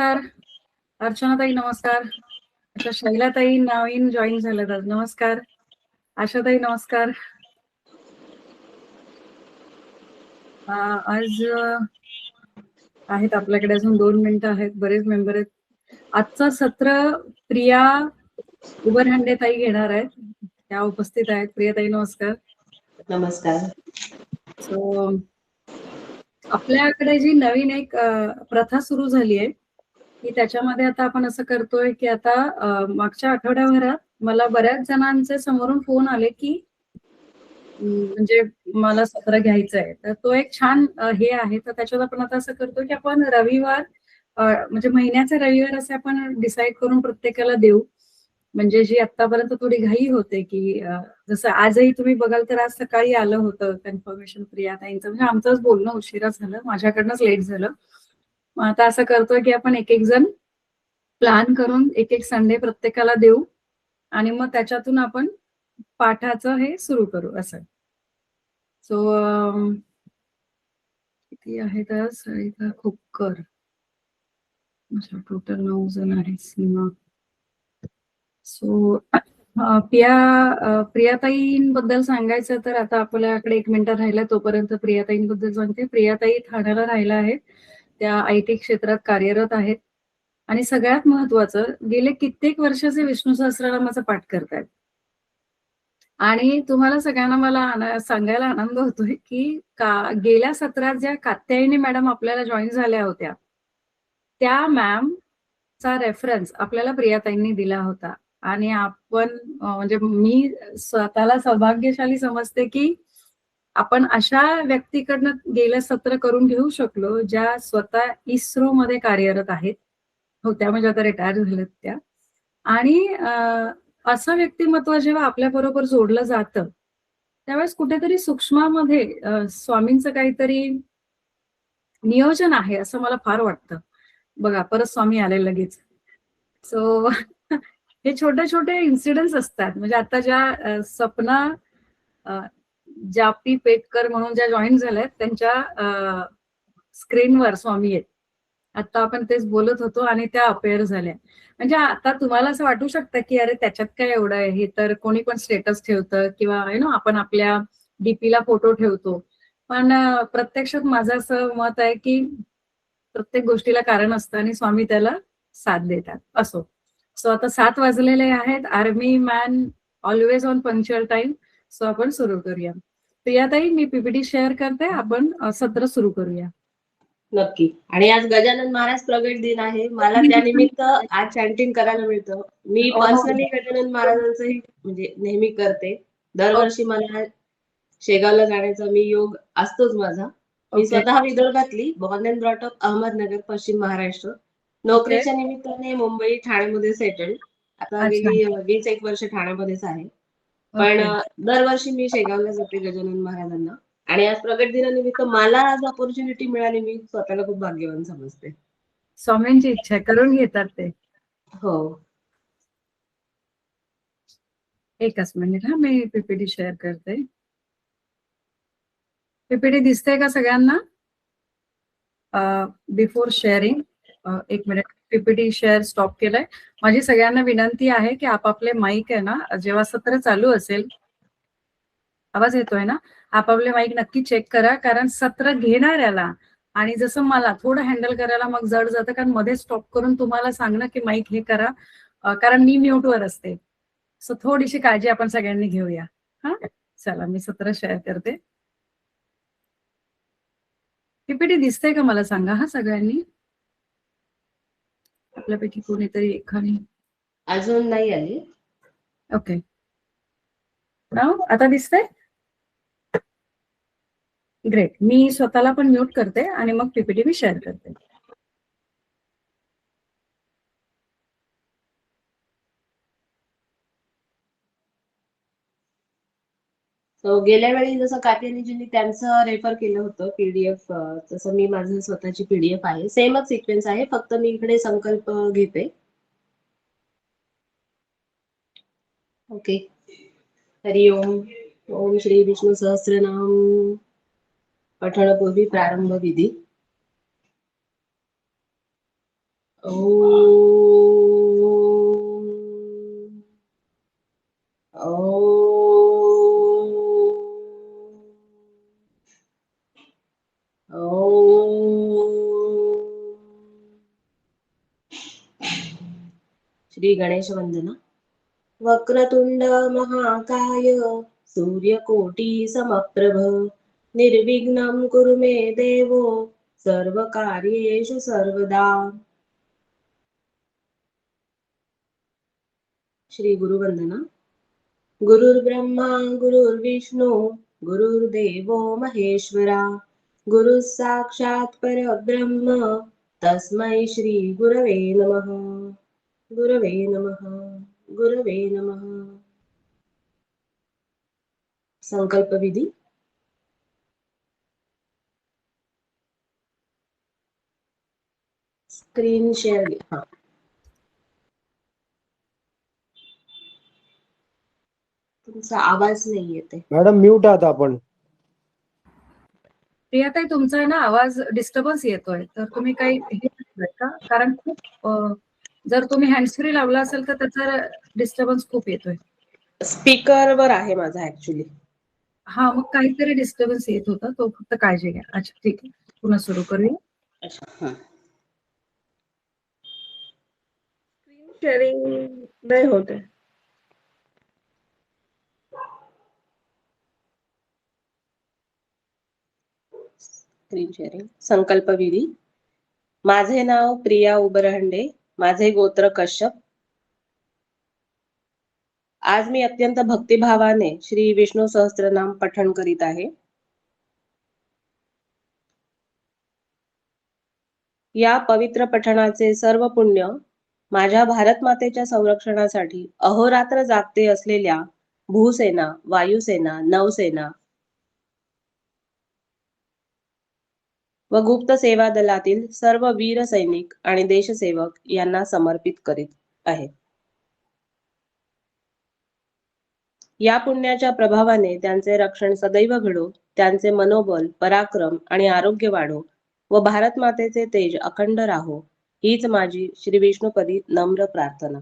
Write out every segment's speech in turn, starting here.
अर्चनाताई नमस्कार. अच्छा, शैलाताई नवीन जॉईन झाल्यात आज. नमस्कार. आशाताई नमस्कार. आज आहेत आपल्याकडे अजून 2 मिनिटं आहेत, बरेच मेंबर आहेत. आजचं सत्र प्रिया उबरहांडे ताई घेणार आहेत, त्या उपस्थित आहेत. प्रियाताई नमस्कार. नमस्कार. सो आपल्याकडे जी नवीन एक प्रथा सुरू झाली आहे की त्याच्यामध्ये आता आपण असं करतोय की आता मागच्या आठवड्याभरात मला बऱ्याच जणांचे समोरून फोन आले की म्हणजे मला सत्र घ्यायचं आहे. तर तो एक छान हे आहे. तर त्याच्यात आपण आता असं करतो की आपण रविवार म्हणजे महिन्याचे रविवार असे आपण डिसाईड करून प्रत्येकाला देऊ. म्हणजे जी आतापर्यंत थोडी घाई होते की जसं आजही तुम्ही बघाल तर आज सकाळी आलं होतं कन्फर्मेशन प्रियाताईंचं. म्हणजे आमचंच बोलणं उशिरा झालं, माझ्याकडनंच लेट झालं. मग आता असं करतोय की आपण एक एक जण प्लॅन करून एक एक संडे प्रत्येकाला देऊ आणि मग त्याच्यातून आपण पाठाचं हे सुरू करू असं. सो किती आहेत आज? सरिता खोपकर, टोटल 9 जण आहेत. सीमा. सो प्रियाताईंबद्दल सांगायचं तर आता आपल्याकडे 1 मिनिट राहिला, तोपर्यंत प्रियाताईंबद्दल सांगते. प्रियाताई ठाण्याला राहिला आहेत. त्या IT क्षेत्रात कार्यरत आहेत आणि सगळ्यात महत्वाचं गेले कित्येक वर्षाचे विष्णू सहस्त्रनामाचा पाठ करतायत. आणि तुम्हाला सगळ्यांना मला सांगायला आनंद होतोय की गेल्या सत्रात ज्या कात्यायनी मॅडम आपल्याला जॉईन झाल्या होत्या त्या मॅमचा रेफरन्स आपल्याला प्रियाताईंनी दिला होता. आणि आपण म्हणजे मी स्वतःला सौभाग्यशाली समजते की आपण अशा व्यक्तीकडनं गेलं सत्र करून घेऊ शकलो ज्या स्वतः इस्रो मध्ये कार्यरत आहेत. होत्या म्हणजे आता रिटायर झाल्यात त्या. आणि असं व्यक्तिमत्व जेव्हा आपल्या बरोबर जोडलं जातं त्यावेळेस कुठेतरी सूक्ष्मामध्ये स्वामींचं काहीतरी नियोजन आहे असं मला फार वाटतं. बघा परत स्वामी आले लगेच. सो हे छोटे छोटे इन्सिडेंट्स असतात. म्हणजे आता ज्या सपना जापी पेटकर म्हणून ज्या जॉईन झाल्यात त्यांच्या स्क्रीनवर स्वामी आहेत. आता आपण तेच बोलत होतो आणि त्या अपेअर झाल्या. म्हणजे आता तुम्हाला असं वाटू शकतं की अरे त्याच्यात काय एवढं आहे, हे तर कोणी पण स्टेटस ठेवतं किंवा आपण आपल्या डीपीला फोटो ठेवतो. पण प्रत्यक्षात माझं असं मत आहे की प्रत्येक गोष्टीला कारण असतं आणि स्वामी त्याला साथ देतात. असो. सो आता 7 वाजलेले आहेत. Army man always on punctual time. So आपण सुरू करूया. प्रियाताई मी PPT शेअर करते, आपण सत्र सुरू करूया. नक्की. आणि आज गजानन महाराज प्रगट दिन आहे. मला त्यानिमित्त आज चॅन्टिंग करायला मिळतं. मी पर्सनली गजानन महाराजांचंही म्हणजे नेहमी करते. दरवर्षी मला शेगावला जाण्याचा योग असतोच माझा. मी स्वतः विदर्भातली, born and brought up Ahmednagar, पश्चिम महाराष्ट्र. नोकरीच्या निमित्ताने मुंबई ठाण्यामध्ये सेटल. आता गेली 20-1 वर्ष ठाण्यामध्येच आहे. पण दरवर्षी मी शेगावला जाते गजानन महाराजांना. आणि आज प्रगट दिनानिमित्त मला आज ऑपॉर्च्युनिटी मिळाली, मी स्वतःला खूप भाग्यवान समजते. स्वामींची इच्छा करून घेतात ते. हो. एकच मिनिट हा, मी PPT शेअर करते. PPT दिसते का सगळ्यांना? Before sharing 1 minute PPT share stop केलंय. माझी सगळ्यांना विनंती आहे की आपापले माईक आहे ना, जेव्हा सत्र चालू असेल, आवाज येतोय ना, आपापले माईक नक्की चेक करा. कारण सत्र घेणाऱ्याला आणि जसं मला थोडं हँडल करायला मग जड जातं, कारण मध्ये स्टॉप करून तुम्हाला सांगणं की माईक हे करा, कारण मी म्यूटवर असते. सो थोडीशी काळजी आपण सगळ्यांनी घेऊया. हा चला, मी सत्र शेअर करते. PPT दिसतंय का मला सांगा हा सगळ्यांनी? आपल्यापैकी कोणीतरी एखादी अजून नाही आली. ओके, आता दिसतंय? ग्रेट. मी स्वतःला पण म्यूट करते आणि मग PPT मी शेअर करते. गेल्या वेळी जसं कात्यानीजींनी त्यांचं रेफर केलं होतं PDF, तसं मी माझं स्वतःची PDF आहे. सेमच सिक्वेन्स आहे, फक्त मी इकडे संकल्प घेते. ओके. हरि ओम. ओम श्री विष्णू सहस्त्रनाम पठणपूर्वी प्रारंभ विधी. श्री गणेश वंदना. वक्रतुंड महाकाय सूर्यकोटि समप्रभ निर्विघ्नं कुरु मे देवो सर्वकार्येषु सर्वदा. श्री गुरुवंदना. गुरुर्ब्रह्मा गुरुर्विष्णू गुरुर्देवो महेश्वरा गुरुः साक्षात् परब्रह्म तस्मै श्री गुरवे नमः. गुरवे नमः. गुरवे नमः. संकल्प विधी. Screen share. हा, तुमचा आवाज नाही येते मॅडम. म्यूट आहात आपण. प्रियाताई, तुमचा आहे ना आवाज डिस्टर्बन्स येतोय, तर तुम्ही काही हे करताय का? कारण खूप जर तुम्ही हँड्स फ्री लावला असेल तर त्याचा डिस्टर्बन्स खूप येतोय. स्पीकर वर आहे माझा ऍक्च्युली. हा, मग काहीतरी डिस्टर्बन्स येत होता, तो फक्त काळजी घ्या. अच्छा, ठीक आहे, पुन्हा सुरू करूया. अच्छा. स्क्रीन शेअरिंग नाही होते. Screen sharing. संकल्प विधी. माझे नाव प्रिया उबरहंडे, माझे गोत्र कश्यप. आज मी अत्यंत भक्तिभावाने श्री विष्णू सहस्त्रनाम पठण करीत आहे. या पवित्र पठणाचे सर्व पुण्य माझ्या भारत मातेच्या संरक्षणासाठी अहोरात्र जागते असलेल्या भूसेना, वायुसेना, नौसेना व गुप्त सेवा दलातील सर्व वीर सैनिक आणि देशसेवक यांना समर्पित करीत आहे. या पुण्याच्या प्रभावाने त्यांचे रक्षण सदैव घडो, त्यांचे मनोबल, पराक्रम आणि आरोग्य वाढो व भारत मातेचे तेज अखंड राहो, हीच माझी श्री विष्णुपदी नम्र प्रार्थना.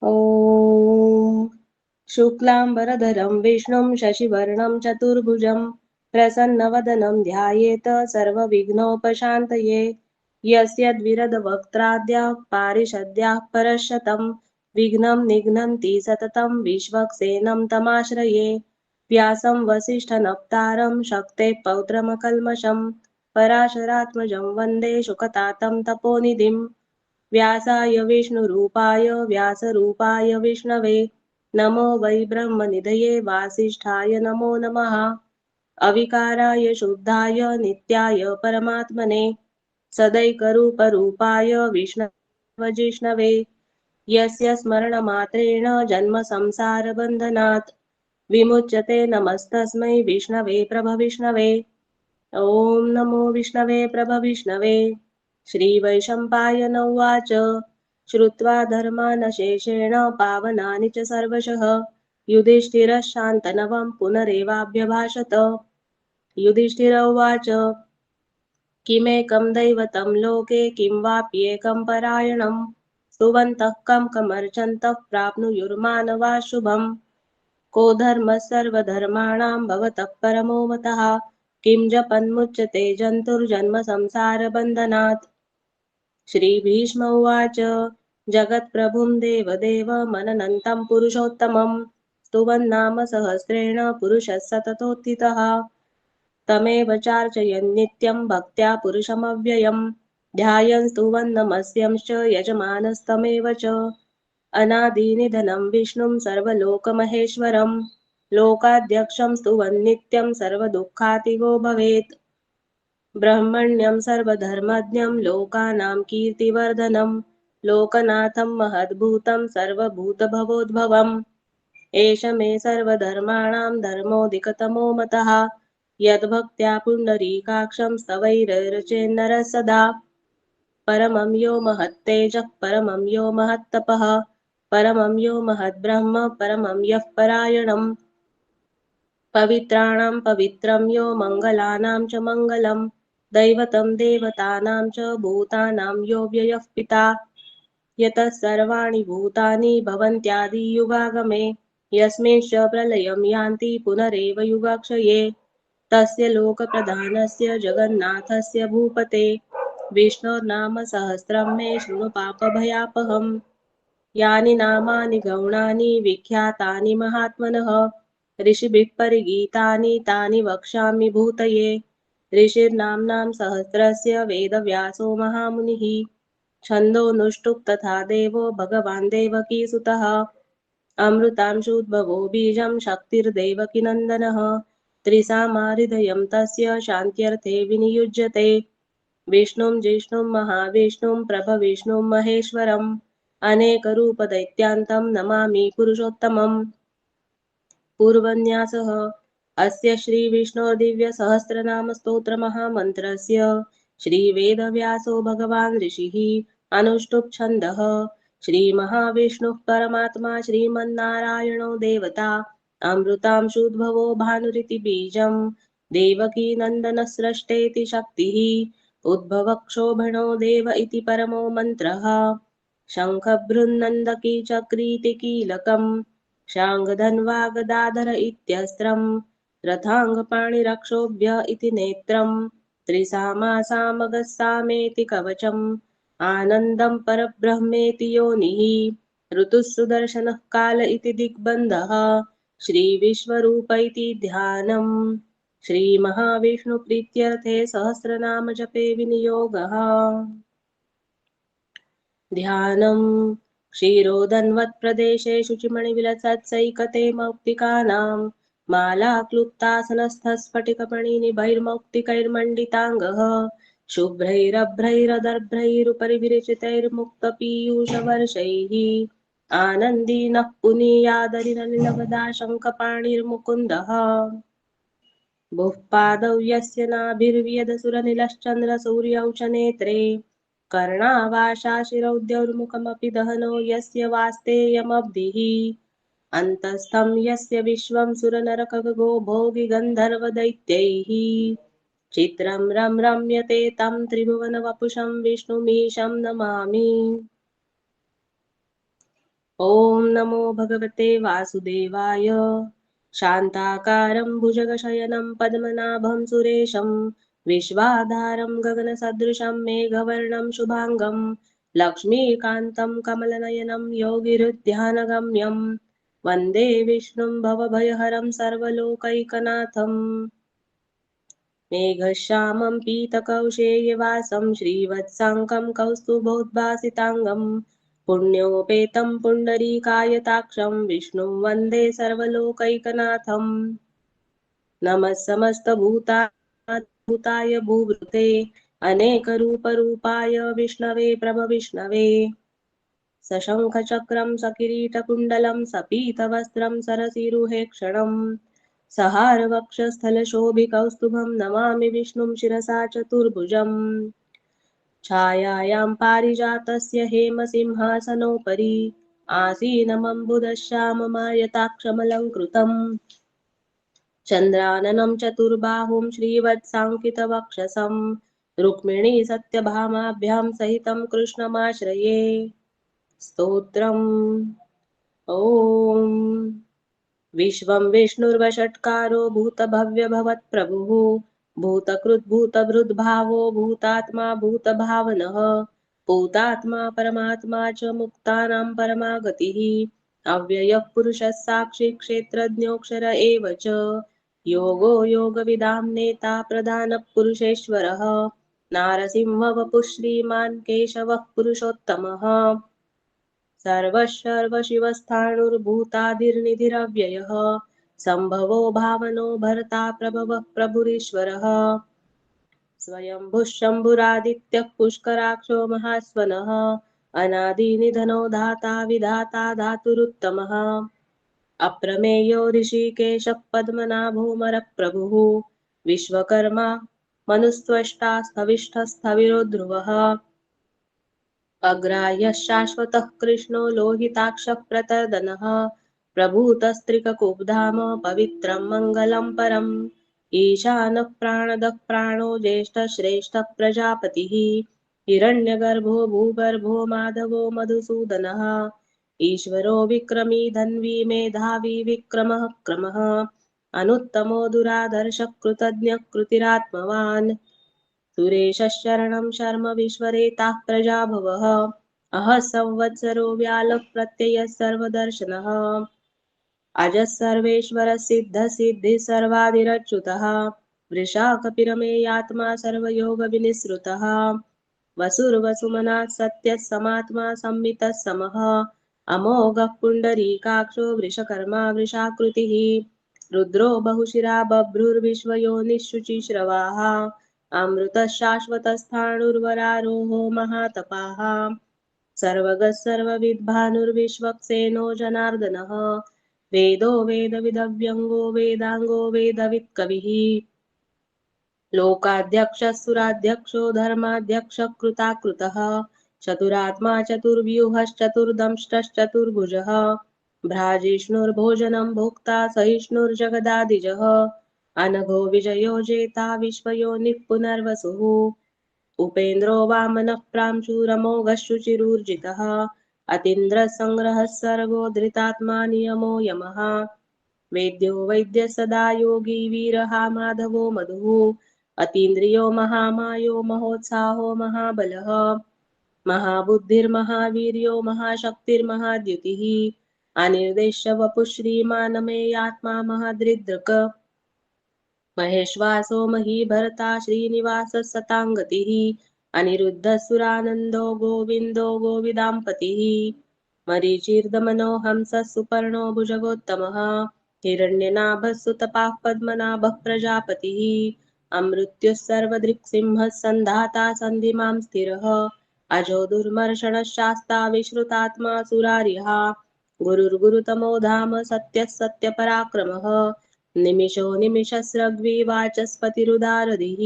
ओम शुक्लांबरधरं विष्णुं शशिवर्णं चतुर्भुजं प्रसन्नवदनं ध्यायेत सर्वविघ्नोपशान्तये. यस्य द्विरदवक्त्राद्याः पारिषद्याः परशतं विघ्नं निघ्नन्ति सततं विश्वक्सेनं तमाश्रये. व्यासं वसिष्ठनप्तारं शक्तेः पौत्रमकल्मषं पराशरात्मजं वन्दे शुकतातं तपोनिधिं. व्यासाय विष्णुरूपाय व्यासरूपाय विष्णवे नमो वै ब्रह्मनिधये वासिष्ठाय नमो नमः. अविकाराय शुद्धाय नित्याय परमात्मने सदैकरूपरूपाय विष्णवे यस्य स्मरणमात्रेण जन्म संसारबन्धनात् विमुच्यते. नमस्तस्मै विष्णवे प्रभविष्णवे. ओम नमो विष्णवे प्रभविष्णवे. श्रीवैशम्पायन उवाच. श्रुत्वा धर्मानशेषेण पावनानि च सर्वशः युधिष्ठिरः शान्तनवं पुनरेवाभ्यभाषत. युधिष्ठिर उवाच. किमेकं दैवतं लोके किं वाप्येकं परायणं स्तुवन्तः कं कमर्चन्तः प्राप्नुयुर्मानवा शुभम्. को धर्मः सर्वधर्माणां भवतः परमो मतः किं जपन्मुच्यते जन्तुर्जन्म संसारबन्धनात्. श्रीभीष्म उवाच. जगत्प्रभुं देवदेवमनन्तं पुरुषोत्तमं स्तुवन्नाम सहस्रेण पुरुषः सततोत्थितः. तमेव चार्चयन् नित्यं भक्त्या पुरुषमव्ययं ध्यायन् स्तुवन् नमस्यंश्च यजमानस्तमेव च. अनादिनिधनं विष्णुं सर्वलोकमहेश्वरं लोकाध्यक्षं स्तुवन् नित्यं सर्वदुःखातिगो भवेत्. ब्रह्मण्यं सर्वधर्मज्ञं लोकानां कीर्तिवर्धनं लोकनाथं महद्भूतं सर्वभूतभवोद्भवम्. एष मे सर्वधर्माणां धर्मोऽधिकतमो मतः यद्भक्त्या पुण्डरीकाक्षं स्तवैरर्चेन्नरः सदा. परमं यो महत्तेजः परमं यो महत्तपः परमं यो महद्ब्रह्म परमं यः परायणम्. पवित्राणां पवित्रं यो मङ्गलानां च मङ्गलम् दैवतं देवतानां च भूतानां यो व्ययः पिता यतः सर्वाणि भूतानि भवन्त्यादियुगागमे यस्मिंश्च प्रलयं यान्ति पुनरेव युगाक्षये तस्य लोकप्रधानस्य जगन्नाथस्य भूपते विष्णोर्नाम सहस्रं मे शृणु पापभयापहम् यानि नामानि गौणानि विख्यातानि महात्मनः ऋषिभिः परिगीतानि तानि वक्ष्यामि भूतये ऋषिर्नाम्नां सहस्रस्य वेदव्यासो महामुनिः छन्दोनुष्टुप् तथा देवो भगवान् देवकीसुतः अमृतांशुद्भवो बीजं शक्तिर्देवकीनन्दनः त्रिसामाहृदयं तस्य शान्त्यर्थे विनियुज्यते विष्णुं जिष्णुं महाविष्णुं प्रभविष्णुं महेश्वरम् अनेकरूपदैत्यान्तं नमामि पुरुषोत्तमम् पूर्वन्यासः अस्य श्रीविष्णोर्दिव्यसहस्रनामस्तोत्रमहामन्त्रस्य श्रीवेदव्यासो भगवान् ऋषिः अनुष्टुप् छन्दः श्रीमहाविष्णुः परमात्मा श्रीमन्नारायणो देवता अमृतांशुद्भवो भानुरिति बीजं देवकीनन्दनस्रष्टेति शक्तिः उद्भवक्षोभणो देव इति परमो मन्त्रः शङ्खभृन्नन्दकी चक्रीति कीलकम् शाङ्गधन्वागदाधर इत्यस्त्रम् रथाङ्गपाणिरक्षोभ्य इति नेत्रम् त्रिसामासामगस्सामेति कवचम् आनन्दं परब्रह्मेति योनिः ऋतुः सुदर्शनः काल इति दिग्बन्धः श्रीविश्वरूप इति ध्यानम् श्रीमहाविष्णुप्रीत्यर्थे सहस्रनाम जपे विनियोगः ध्यानम् क्षीरोदन्वत्प्रदेशे शुचिमणिविलसत्सैकते मौक्तिकानां मालाक्लुप्तासनस्थस्फटिकपणिनिभैर्मौक्तिकैर्मण्डिताङ्गः शुभ्रैरभ्रैरदर्भ्रैरुपरि विरचितैर्मुक्तपीयूषवर्षैः आनन्दीनः पुनीयादरिनलिनगदाशङ्खपाणिर्मुकुन्दः भुः पादौ यस्य नाभिर्व्यदसुरनिलश्चन्द्रसूर्यौ च नेत्रे कर्णावाशाशिरौद्यौर्मुखमपि दहनो यस्य वास्तेयमब्धिः अन्तस्थं यस्य विश्वं सुरनरखगो भोगिगन्धर्वदैत्यैः चित्रं रम्यते तं त्रिभुवनवपुषं विष्णुमीशं नमामि ॐ नमो भगवते वासुदेवाय शान्ताकारं भुजगशयनं पद्मनाभं सुरेशं विश्वाधारं गगनसदृशं मेघवर्णं शुभाङ्गं लक्ष्मीकान्तं कमलनयनं योगिहृद्ध्यानगम्यं वन्दे विष्णुं भवभयहरं सर्वलोकैकनाथम् मेघश्यामं पीतकौशेयवासं श्रीवत्साङ्कं कौस्तुभोद्भासिताङ्गं पुण्योपेतं पुण्डरीकायताक्षं विष्णुं वन्दे सर्वलोकैकनाथम् नमः समस्तभूताय भूभृते अनेकरूपरूपाय विष्णवे प्रभविष्णवे सशङ्खचक्रं सकिरीटकुण्डलं सपीतवस्त्रं सरसिरुहेक्षणम् सहारवक्षस्थलशोभिकौस्तुभं नमामि विष्णुं शिरसा चतुर्भुजम् छायायां पारिजातस्य हेमसिंहासनोपरि आसीनमम्बुदश्याममायताक्षमलङ्कृतम् चन्द्राननं चतुर्बाहुं श्रीवत्साङ्कितवक्षसं रुक्मिणी सत्यभामाभ्यां सहितं कृष्णमाश्रये स्तोत्रम् ॐ विश्वं विष्णुर्वषट्कारो भूतभव्यभवत्प्रभुः भूतकृद्भूतभृद्भावो भूतात्मा भूतभावनः भूतात्मा परमात्मा च मुक्तानां परमागतिः अव्ययः पुरुषः साक्षी क्षेत्रज्ञोऽक्षर एव च योगो योगविदां नेता प्रधानः पुरुषेश्वरः नारसिंहवपुः श्रीमान् केशवः पुरुषोत्तमः सर्वशिवस्थाणुर्भूतादिर्निधिरव्ययः सम्भवो भावनो भर्ता प्रभवः प्रभुरीश्वरः स्वयंभुः शम्भुरादित्यः पुष्कराक्षो महास्वनः अनादिनिधनो धाता विधाता धातुरुत्तमः अप्रमेयो ऋषिकेशः पद्मनाभोमरप्रभुः विश्वकर्मा मनुस्त्वष्टा स्थविष्ठस्थविरो ध्रुवः अग्राह्यः शाश्वतः कृष्णो लोहिताक्षः प्रतर्दनः प्रभूतस्त्रिककुब्धाम पवित्रं मङ्गलं परम् ईशानः प्राणदः प्राणो ज्येष्ठश्रेष्ठः प्रजापतिः हिरण्यगर्भो भूगर्भो माधवो मधुसूदनः ईश्वरो विक्रमी धन्वी मेधावी विक्रमः क्रमः अनुत्तमो दुरादर्शः कृतज्ञः कृतिरात्मवान् सुरेशशरणं शर्म विश्वरेताः प्रजाभवः अहः संवत्सरो व्यालः प्रत्ययः सर्वदर्शनः अजः सर्वेश्वरः सिद्धः सिद्धिः सर्वादिरच्युतः वृषा कपिरमेयात्मा सर्वयोगविनिसृतः वसुर्वसुमनः सत्यः समात्मा संमितः समः अमोघः पुण्डरीकाक्षो वृषकर्मा वृषाकृतिः रुद्रो बहुशिरा बभ्रुर्विश्वयोनिःशुचिश्रवाः अमृतः शाश्वतस्थाणुर्वरारोहो महातपाः सर्वगः सर्वविद्भानुर्विश्वक्सेनो जनार्दनः वेदो वेदविदव्यङ्गो वेदाङ्गो वेदवित्कविः लोकाध्यक्षः सुराध्यक्षो धर्माध्यक्षः कृताकृतः चतुरात्मा चतुर्व्यूहश्चतुर्दंष्टश्चतुर्भुजः भ्राजिष्णुर्भोजनं भोक्ता सहिष्णुर्जगदादिजः अनघो विजयो जेता विश्वयोनिः पुनर्वसुः उपेन्द्रो वामनः प्रांशुरमोघः शुचिरूर्जितः अतीन्द्रः सङ्ग्रहः सर्गो धृतात्मा नियमो यमः वेद्यो वैद्यः सदा योगी वीरः माधवो मधुः अतीन्द्रियो महामायो महोत्साहो महाबलः महाबुद्धिर्महावीर्यो महाशक्तिर्महाद्युतिः अनिर्देश्य वपुः श्रीमानमेयात्मा महादृदृक् महेश्वासो महीभर्ता श्रीनिवासः सताङ्गतिः अनिरुद्धः सुरानन्दो गोविन्दो गोविदाम्पतिः मरीचिर्दमनो हंसः सुपर्णो भुजगोत्तमः हिरण्यनाभः सुतपाः पद्मनाभः प्रजापतिः अमृत्युः सर्वदृक्सिंहः सन्धाता सन्धिमां स्थिरः अजो दुर्मर्षणः शास्ता विश्रुतात्मा सुरारिः गुरुर्गुरुतमो धाम सत्यः सत्यपराक्रमः निमिषो निमिषस्रग्वी वाचस्पतिरुदारधिः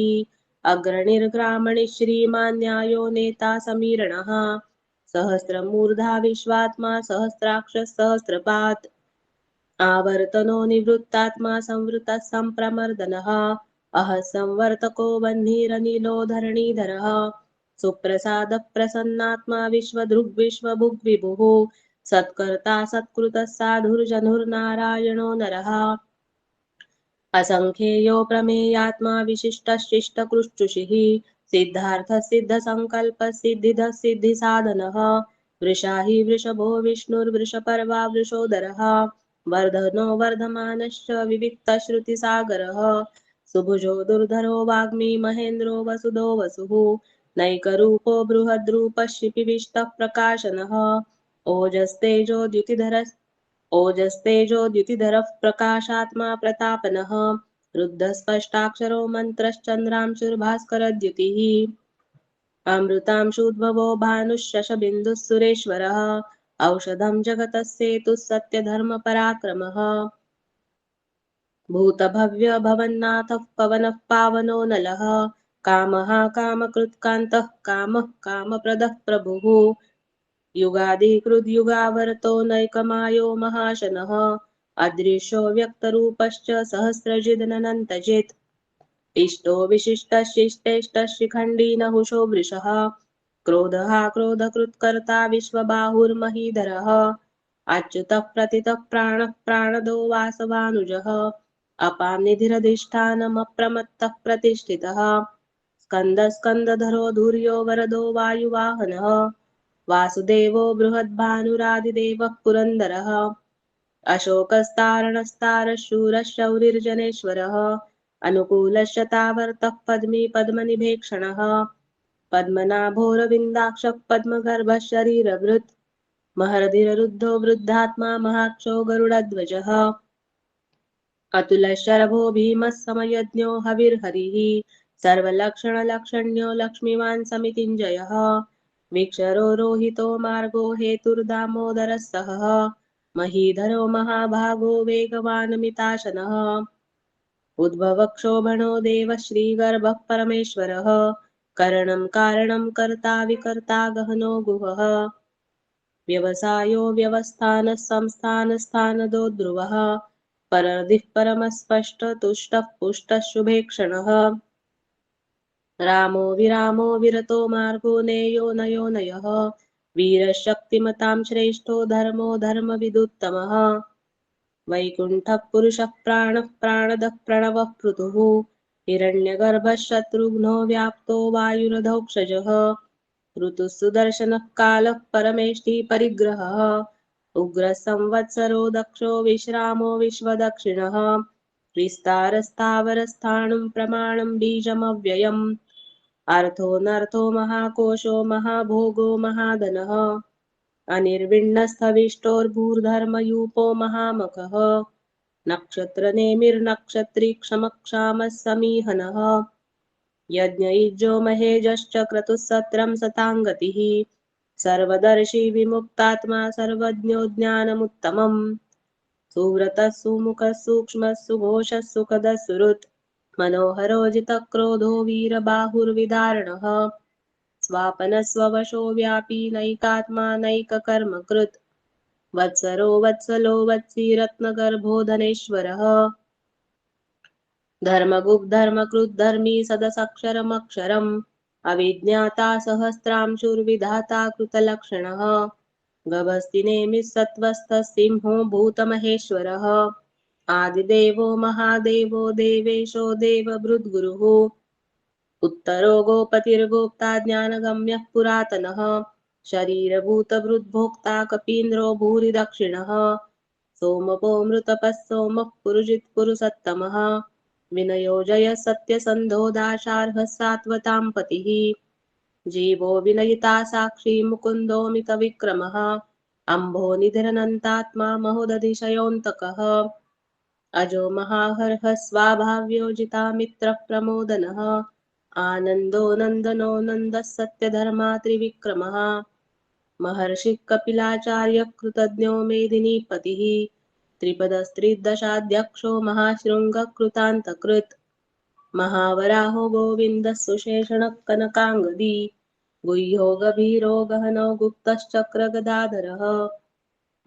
अग्रणिर्ग्रामणि श्रीमान् न्यायो नेता समीरणः सहस्रमूर्धा विश्वात्मा सहस्राक्षः सहस्रपात् आवर्तनो निवृत्तात्मा संवृतः सम्प्रमर्दनः अहः संवर्तको वह्निरनिलो धरणीधरः सुप्रसादः प्रसन्नात्मा विश्वदृग्विश्वभुग्विभुः सत्कर्ता सत्कृतः साधुर्जनुर्नारायणो नरः असंख्येयो प्रमेयात्मा विशिष्टशिष्टकृष्टुषिः सिद्धार्थः सिद्धसङ्कल्पः सिद्धिदः सिद्धिसाधनः वृषा हि वृषभो विष्णुर्वृषपर्वा वृषोदरः वर्धनो वर्धमानश्च विविक्तश्रुतिसागरः सुभुजो दुर्धरो वाग्मी महेन्द्रो वसुदो वसुः नैकरूपो बृहद्रूपः शिपिविष्टः प्रकाशनः ओजस्तेजो द्युतिधरः प्रकाशात्मा प्रतापनः रुद्धस्पष्टाक्षरो मन्त्रश्चन्द्रांशुर्भास्करद्युतिः अमृतांशुद्भवो भानुः शशबिन्दुः सुरेश्वरः औषधं जगतः सेतुः सत्यधर्मपराक्रमः भूतभव्य भवन्नाथः पवनः पावनो नलः कामः कामकृत्कान्तः कामः कामप्रदः प्रभुः युगादिकृद्युगावर्तो नैकमायो महाशनः अदृश्यो व्यक्तरूपश्च सहस्रजिदनन्तजित् इष्टो विशिष्टशिष्टेष्टः शिखण्डी नहुषो वृषः क्रोधः क्रोधकृत्कर्ता विश्वबाहुर्महीधरः अच्युतः प्रतितः प्राणः प्राणदो वासवानुजः अपां निधिरधिष्ठानमप्रमत्तः प्रतिष्ठितः स्कन्दधरो धुर्यो वरदो वायुवाहनः वासुदेवो बृहद्भानुरादिदेवः पुरन्दरः अशोकस्तारणस्तारशूरः शौरिर्जनेश्वरः अनुकूलश्चतावर्तः पद्मी पद्मनिभेक्षणः पद्मनाभोरविन्दाक्षः पद्मगर्भः शरीरभृत् महर्धिररुद्धो वृद्धात्मा महाक्षो गरुडध्वजः अतुलशरभो भीमः समयज्ञो हविर्हरिः सर्वलक्षणलक्षण्यो लक्ष्मीवान् समितिञ्जयः विक्षरो रोहितो मार्गो हेतुर्दामोदरः सहः महीधरो महाभागो वेगवानमिताशनः उद्भवक्षोभणो देवः श्रीगर्भः परमेश्वरः करणं कारणं कर्ता विकर्ता गहनो गुहः व्यवसायो व्यवस्थानः संस्थानस्थानदो ध्रुवः परर्दिः परमस्पष्ट तुष्टः पुष्टः शुभे क्षणः रामो विरामो विरतो मार्गो नेयो नयोनयः वीरशक्तिमतां श्रेष्ठो धर्मो धर्मविदुत्तमः वैकुण्ठः पुरुषः प्राणः प्राणदः प्रणवः पृथुः हिरण्यगर्भः शत्रुघ्नो व्याप्तो वायुरधोक्षजः ऋतुः सुदर्शनः कालः परमेष्टि परिग्रहः उग्रः संवत्सरो दक्षो विश्रामो विश्वदक्षिणः विस्तारस्थावरस्थाणुं प्रमाणं बीजमव्ययम् अर्थोऽनर्थो महाकोशो महाभोगो महाधनः अनिर्विण्णस्थविष्टोर्भूर्धर्मयूपो महामखः नक्षत्रनेमिर्नक्षत्री क्षमक्षामः समीहनः यज्ञयुज्यो महेजश्च क्रतुः सत्रं सताङ्गतिः सर्वदर्शी विमुक्तात्मा सर्वज्ञो ज्ञानमुत्तमम् सुव्रतः सुमुखः सूक्ष्मः सुघोषः सुखदः सुहृत् मनोहरो जितक्रोधो वीरबाहुर्विदारणः स्वापनस्ववशो व्यापी नैकात्मा नैककर्मकृत् वत्सरो वत्सलो वत्सी रत्नगर्भो धनेश्वरः धर्मगुग्धर्मकृद्धर्मी सदसक्षरमक्षरम् अविज्ञाता सहस्रांशुर्विधाता कृतलक्षणः गभस्तिनेमिः सत्त्वस्थः सिंहो भूतमहेश्वरः आदिदेवो महादेवो देवेशो देवभृद्गुरुः उत्तरो गोपतिर्गोप्ता ज्ञानगम्यः पुरातनः शरीरभूतभृद्भोक्ता कपीन्द्रो भूरि दक्षिणः सोमपो मृतपः सोमः पुरुजित् पुरुषत्तमः विनयो जय सत्यसन्धो दाशार्हः सात्वतां पतिः जीवो विनयिता साक्षी मुकुन्दो मितविक्रमः अम्भो निधिरनन्तात्मा महोदधिशयोऽन्तकः अजो महाहर्हः स्वाभाव्योजिता मित्रः प्रमोदनः आनन्दो नन्दनो नन्दः सत्यधर्मा त्रिविक्रमः महर्षिः कपिलाचार्य कृतज्ञो मेदिनीपतिः त्रिपदस्त्रिदशाध्यक्षो महाशृङ्गः कृतान्तकृत् महावराहो गोविन्दः सुशेषणः कनकाङ्गदी गुह्यो गभीरो गहनो गुप्तश्चक्रगदाधरः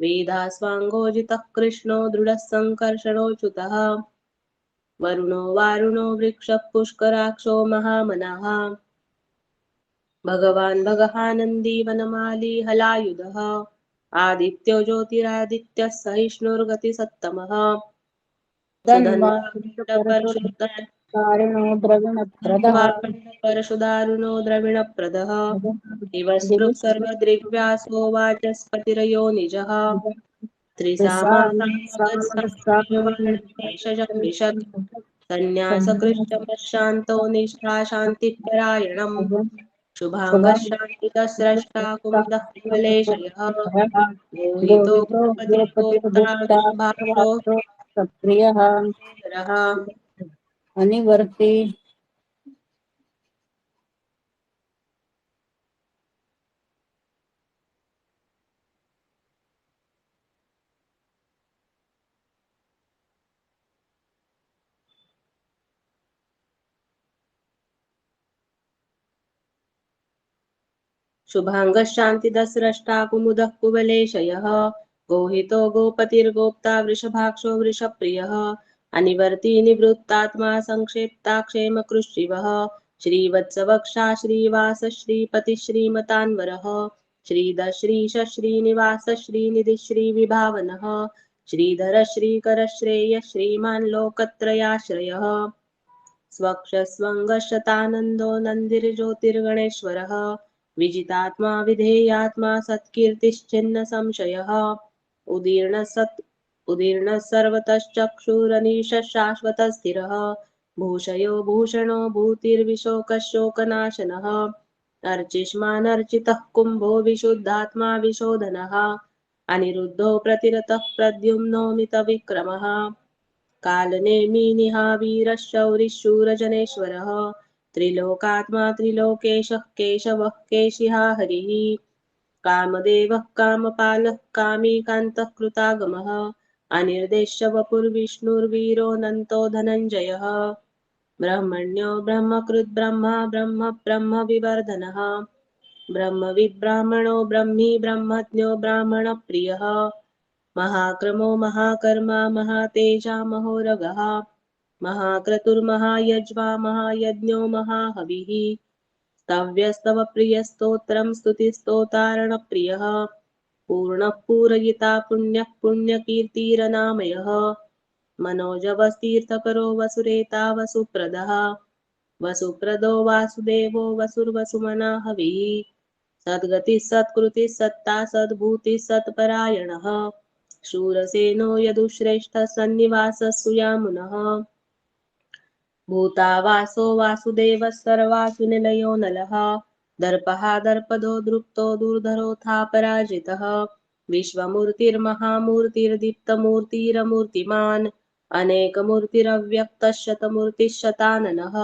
वेदास्वाङ्गोजितः कृष्णो दृढः सङ्कर्षणोच्युतः वरुणो वारुणो वृक्षः पुष्कराक्षो महामनाः भगवान् भगहानन्दी वनमाली हलायुधः आदित्यो ज्योतिरादित्यः सहिष्णुर्गतिसत्तमः कारिणो द्रविणप्रदः परशुदारुणो द्रविणप्रदः दिवस्कृत् सर्वदृग्व्यासो वाचस्पतिरयो निजः त्रिसामवेशजं सन्न्यासकृष्टमशान्तो निष्ठा शान्तिपरायणम् शुभाङ्गः शान्तिदस्रष्टा कुमुदः कुवलेशयः मोहितो गोपतिर्गोप्ता वृषभाक्षो सत्प्रियः धरः अनिवर्ती शुभाङ्गः शान्तिदस्रष्टा कुमुदः कुवलेशयः गोहितो गोपतिर्गोप्ता वृषभाक्षो वृषप्रियः अनिवर्ती निवृत्तात्मा संक्षेप्ताक्षेमकृष्टिवः श्रीवत्सवक्षा श्रीवास श्रीपतिः श्रीमतान्वरः श्रीधर श्रीश श्रीनिवास श्रीनिधि श्रीविभावनः श्रीधर श्रीकर श्रेय श्रीमान् लोकत्रयाश्रयः स्वक्षस्वङ्गशतानन्दो नन्दिर्ज्योतिर्गणेश्वरः विजितात्मा विधेयात्मा सत्कीर्तिश्चिन्न संशयः उदीर्णः सर्वतश्चक्षुरनीशः शाश्वतस्थिरः भूषयो भूषणो भूतिर्विशोकशोकनाशनः अर्चिष्मानर्चितः कुम्भो विशुद्धात्मा विशोधनः अनिरुद्धो प्रतिरतः प्रद्युम्नो मितविक्रमः कालनेमिनिहावीरः शौरिशूरजनेश्वरः त्रिलोकात्मा त्रिलोकेशः केशवः केशिहा हरिः कामदेवः कामपालः कामीकान्तः कृतागमः अनिर्देश्य वपुर्विष्णुर्वीरोऽनन्तो धनञ्जयः ब्रह्मण्यो ब्रह्मकृद् ब्रह्मा ब्रह्म ब्रह्मविवर्धनः ब्रह्मविद् ब्राह्मणो ब्रह्मी ब्रह्मज्ञो ब्राह्मणप्रियः महाक्रमो महाकर्मा महातेजा महोरगः महाक्रतुर्महायज्वा महायज्ञो महाहविः स्तव्यस्तव प्रियस्तोत्रं स्तुतिस्तोतारणप्रियः पूर्णः पूरयिता पुण्यः पुण्यकीर्तिरनामयः मनोजवस्तीर्थकरो वसुरेता वसुप्रदः वसुप्रदो वासुदेवो वसुर्वसुमना हविः सद्गतिः सत्कृतिः सत्ता सद्भूतिः सत्परायणः शूरसेनो यदुश्रेष्ठः सन्निवासः सुयामुनः भूतावासो वासुदेवः सर्वासु निलयो नलः दर्पः दर्पदो दृप्तो दुर्धरोऽथा पराजितः विश्वमूर्तिर्महामूर्तिर्दीप्तमूर्तिरमूर्तिमान् अनेकमूर्तिरव्यक्तशतमूर्तिशताननः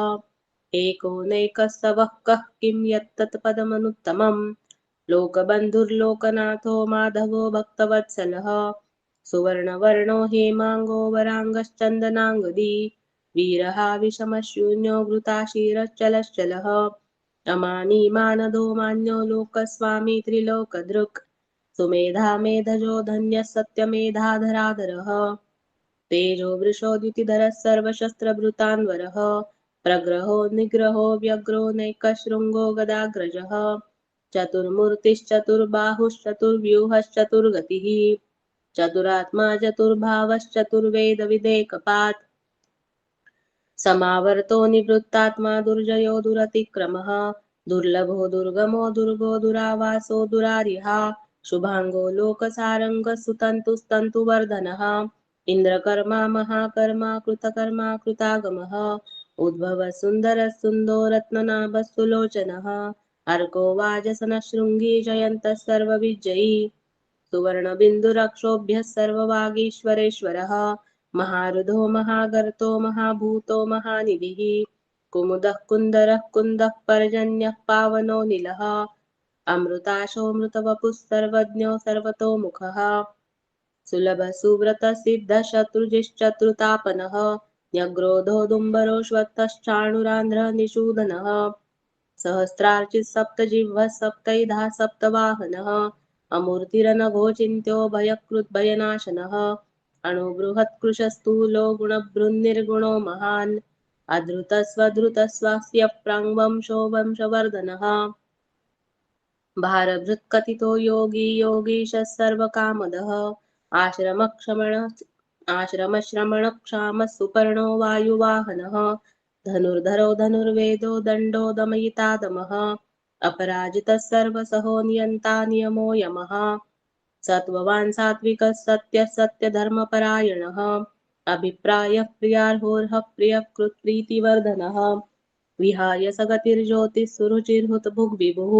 एको नैकस्तवः कः किं यत्तत्पदमनुत्तमम् लोकबन्धुर्लोकनाथो माधवो भक्तवत्सलः सुवर्णवर्णो हेमाङ्गो वराङ्गश्चन्दनाङ्गदी वीरः विषमशून्यो घृताशीरश्चलश्चलः अमानी मानदो मान्यो लोकस्वामी त्रिलोकदृक् सुमेधा मेधजो धन्यः सत्यमेधाधराधरः तेजो वृषो द्युतिधरः सर्वशस्त्रभृतान्वरः प्रग्रहो निग्रहो व्यग्रो नैकशृङ्गो गदाग्रजः चतुर्मूर्तिश्चतुर्बाहुश्चतुर्व्यूहश्चतुर्गतिः चतुरात्मा चतुर्भावश्चतुर्वेदविदेकपात् समावर्तो निवृत्तात्मा दुर्जयो दुरतिक्रमः दुर्लभो दुर्गमो दुर्गो दुरावासो दुरारिहा शुभांगो लोकसारंग सुतन्तुस्तन्तुवर्धनः इन्द्रकर्मा महाकर्मा कृतकर्मा कृतागमः उद्भवः सुन्दरः सुन्दो रत्ननाभः सुलोचनः अर्को वाजसनः शृङ्गी जयन्तः सर्वविजयी सुवर्णबिन्दुरक्षोभ्यः सर्ववागीश्वरेश्वरः महारुधो महागर्तो महाभूतो महानिधिः कुमुदः कुन्दरः कुन्दः पर्जन्यः पावनो नीलः अमृताशोऽमृतवपुः सर्वज्ञो सर्वतोमुखः सुलभः सुव्रतः सिद्धः शत्रुजिश्चतुर्तापनः न्यग्रोधोदुम्बरोऽश्वत्थश्चाणुरान्ध्रः निषूदनः सहस्रार्चिः सप्तजिह्वः सप्तैधा सप्तवाहनः अमूर्तिरनघोचिन्त्यो भयकृद्भयनाशनः अणुबृहत्कृशस्थूलो गुणभृन्निर्गुणो महान् अधृतस्वधृतस्वास्य प्राङ्वंशो वंशवर्धनः भारभृत्कथितो योगी योगीशः सर्वकामदः आश्रमश्रमणक्षामः सुपर्णो वायुवाहनः धनुर्धरो धनुर्वेदो दण्डो दमयिता दमः अपराजितः सर्वसहो नियन्ता नियमो यमः सत्त्ववान् सात्विकः सत्यः सत्यधर्मपरायणः अभिप्रायः प्रियार्होर्हः प्रियकृत्प्रीतिवर्धनः विहाय सगतिर्ज्योतिः सुरुचिर्हुतभुग्विभुः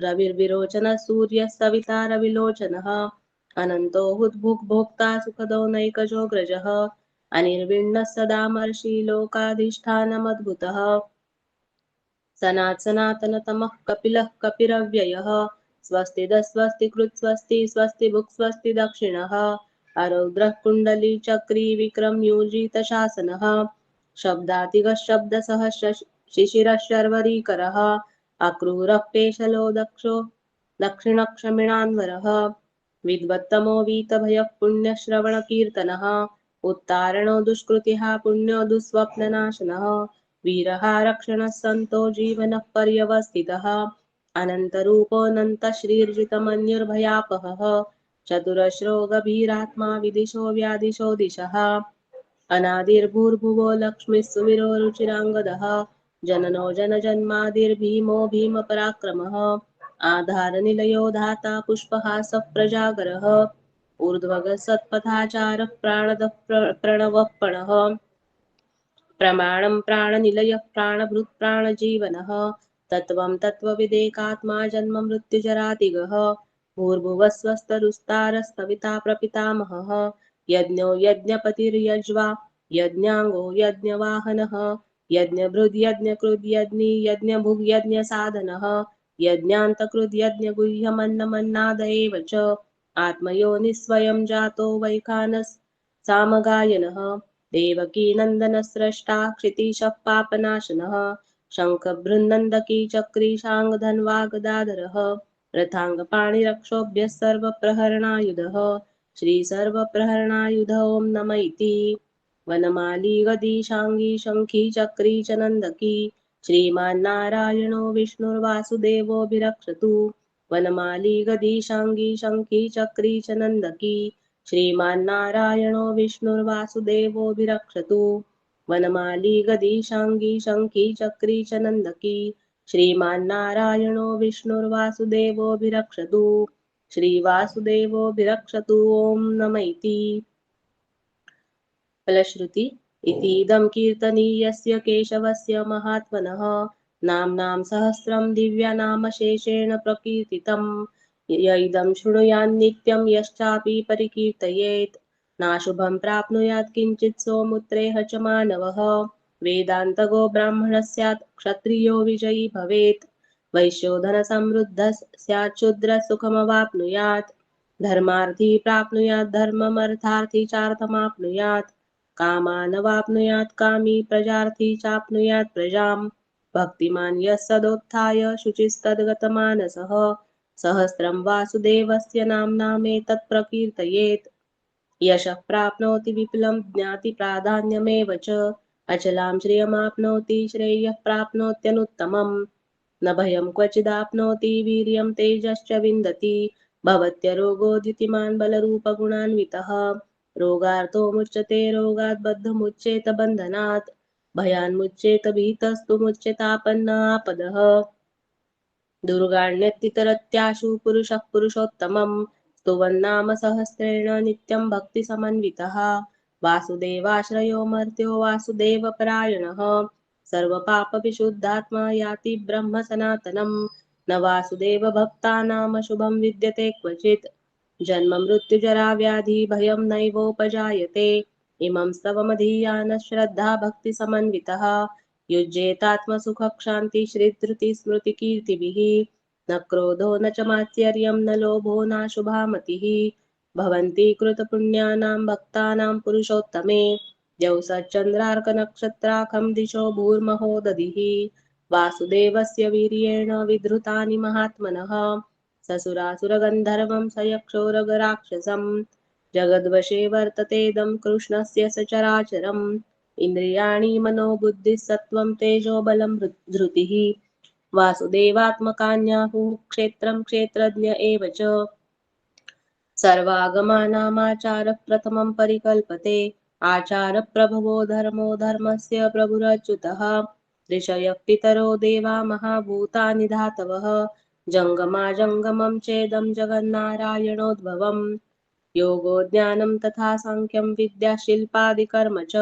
रविर्विरोचनः सूर्यः सविता रविलोचनः अनन्तो हुद्भुग्भोक्ता सुखदो नैकजोऽग्रजः अनिर्विण्णः सदामर्षि लोकाधिष्ठानमद्भुतः सनातनतमः कपिलः कपिरव्ययः स्वस्तिदः स्वस्तिकृत् स्वस्ति स्वस्तिभुक् स्वस्ति दक्षिणः अरौद्रः कुण्डली चक्री विक्रम्योजितशासनः शब्दातिगः शब्दसः शिशिरः शर्वरीकरः अक्रूरः पेशलो दक्षो दक्षिणक्षमिणान्वरः विद्वत्तमो वीतभयः पुण्यश्रवणकीर्तनः उत्तारणो दुष्कृतिः पुण्यो दुःस्वप्ननाशनः वीरः रक्षणः सन्तो जीवनः पर्यवस्थितः अनन्तरूपोऽनन्तः श्रीर्जितमन्युर्भयापहः चतुरश्रो गभीरात्मा विदिशो व्यादिशो दिशः अनादिर्भूर्भुवो लक्ष्मीः सुवीरो रुचिराङ्गदः जननो जनजन्मादिर्भीमो भीमपराक्रमः आधारनिलयो धाता पुष्पहासः प्रजागरः ऊर्ध्वगः सत्पथाचारः प्राणदः प्रणवः पणः प्रमाणं प्राणनिलयः प्राणभृत् प्राणजीवनः तत्त्वं तत्त्वविदेकात्मा जन्म मृत्युजरातिगः भूर्भुवः स्वस्तरुस्तारस्तविता प्रपितामहः यज्ञो यज्ञपतिर्यज्वा यज्ञाङ्गो यज्ञवाहनः यज्ञभृद् यज्ञकृद् यज्ञी यज्ञभुग् यज्ञसाधनः यज्ञान्तकृद् यज्ञगुह्यमन्नमन्नाद एव च आत्मयोनिः स्वयं जातो वैखानः सामगायनः देवकी नन्दनस्रष्टा क्षितीशः पापनाशनः शङ्खबृन्नन्दकी चक्री शाङ्गधन्वा गदाधरः रथाङ्गपाणिरक्षोभ्यः सर्वप्रहरणायुधः श्रीसर्वप्रहरणायुध ॐ नम इति। वनमाली गदिशाङ्गी शङ्खी चक्री च नन्दकी श्रीमान्नारायणो विष्णुर्वासुदेवोऽभिरक्षतु। वनमाली गदिशाङ्गी शङ्खी चक्री च नन्दकी श्रीमान्नारायणो विष्णुर्वासुदेवोऽभिरक्षतु। वनमाली गदिशाङ्गी शङ्खी चक्री च नन्दकी श्रीमान्नारायणो विष्णुर्वासुदेवोऽभिरक्षतु। श्रीवासुदेवोऽभिरक्षतु ॐ नम इति। फलश्रुति इतीदं कीर्तनीयस्य केशवस्य महात्मनः नाम्नां सहस्रं दिव्यनामशेषेण प्रकीर्तितं। य इदं शृणुयान्नित्यं यश्चापि परिकीर्तयेत् नाशुभं प्राप्नुयात् किञ्चित् सोमुत्रेह च मानवः। वेदान्तगो ब्राह्मणः स्यात् क्षत्रियो विजयी भवेत् वैश्यो धनसमृद्धः स्यात् शूद्रः सुखमवाप्नुयात्। धर्मार्थी प्राप्नुयात् धर्ममर्थार्थी चार्थमाप्नुयात् कामानवाप्नुयात् कामी प्रजार्थी चाप्नुयात् प्रजाम्। भक्तिमान् यः सदोत्थाय शुचिस्तद्गतमानसः सहस्रं वासुदेवस्य नाम्नामेतत् प्रकीर्तयेत्। यशः प्राप्नोति विपुलं ज्ञाति प्राधान्यमेव च अचलां श्रियमाप्नोति श्रेयः प्राप्नोत्यनुत्तमम्। न भयं क्वचिदाप्नोति वीर्यं तेजश्च विन्दति भवत्यरोगो द्युतिमान् बलरूपगुणान्वितः। रोगार्तो मुच्यते रोगात् बद्धमुच्येत बन्धनात् भयान्मुच्येत भीतस्तु मुच्यतापन्नापदः। दुर्गाण्यतितरत्याशु पुरुषः पुरुषोत्तमम् स्तुवन्नाम सहस्रेण नित्यं भक्तिसमन्वितः। वासुदेवाश्रयो मर्त्यो वासुदेवपरायणः सर्वपापविशुद्धात्मा याति ब्रह्म सनातनम्। न वासुदेवभक्तानाम् अशुभं विद्यते क्वचित् जन्म मृत्युजरा व्याधि भयं नैवोपजायते। इमं स्तवमधीयानः श्रद्धा भक्तिसमन्वितः युज्येतात्मसुखक्षान्ति श्रीधृतिस्मृतिकीर्तिभिः। न क्रोधो न च मात्सर्यं न लोभो नाशुभा मतिः भवन्ति कृतपुण्यानां भक्तानां पुरुषोत्तमे। द्यौसच्चन्द्रार्कनक्षत्राखं दिशो भूर्महो दधिः वासुदेवस्य वीर्येण विधृतानि महात्मनः। ससुरासुरगन्धर्वं स यक्षोरगराक्षसं जगद्वशे वर्ततेदं कृष्णस्य सचराचरम्। इन्द्रियाणि मनोबुद्धिः सत्त्वं तेजो बलं धृतिः वासुदेवात्मकान्याहुः क्षेत्रं क्षेत्रज्ञ एव च। सर्वागमानामाचारः प्रथमं परिकल्पते आचारप्रभवो धर्मो धर्मस्य प्रभुरच्युतः। ऋषयः पितरो देवा महाभूतानि धातवः जङ्गमाजङ्गमं चेदं जगन्नारायणोद्भवम्। योगो ज्ञानं तथा साङ्ख्यं विद्या शिल्पादिकर्म च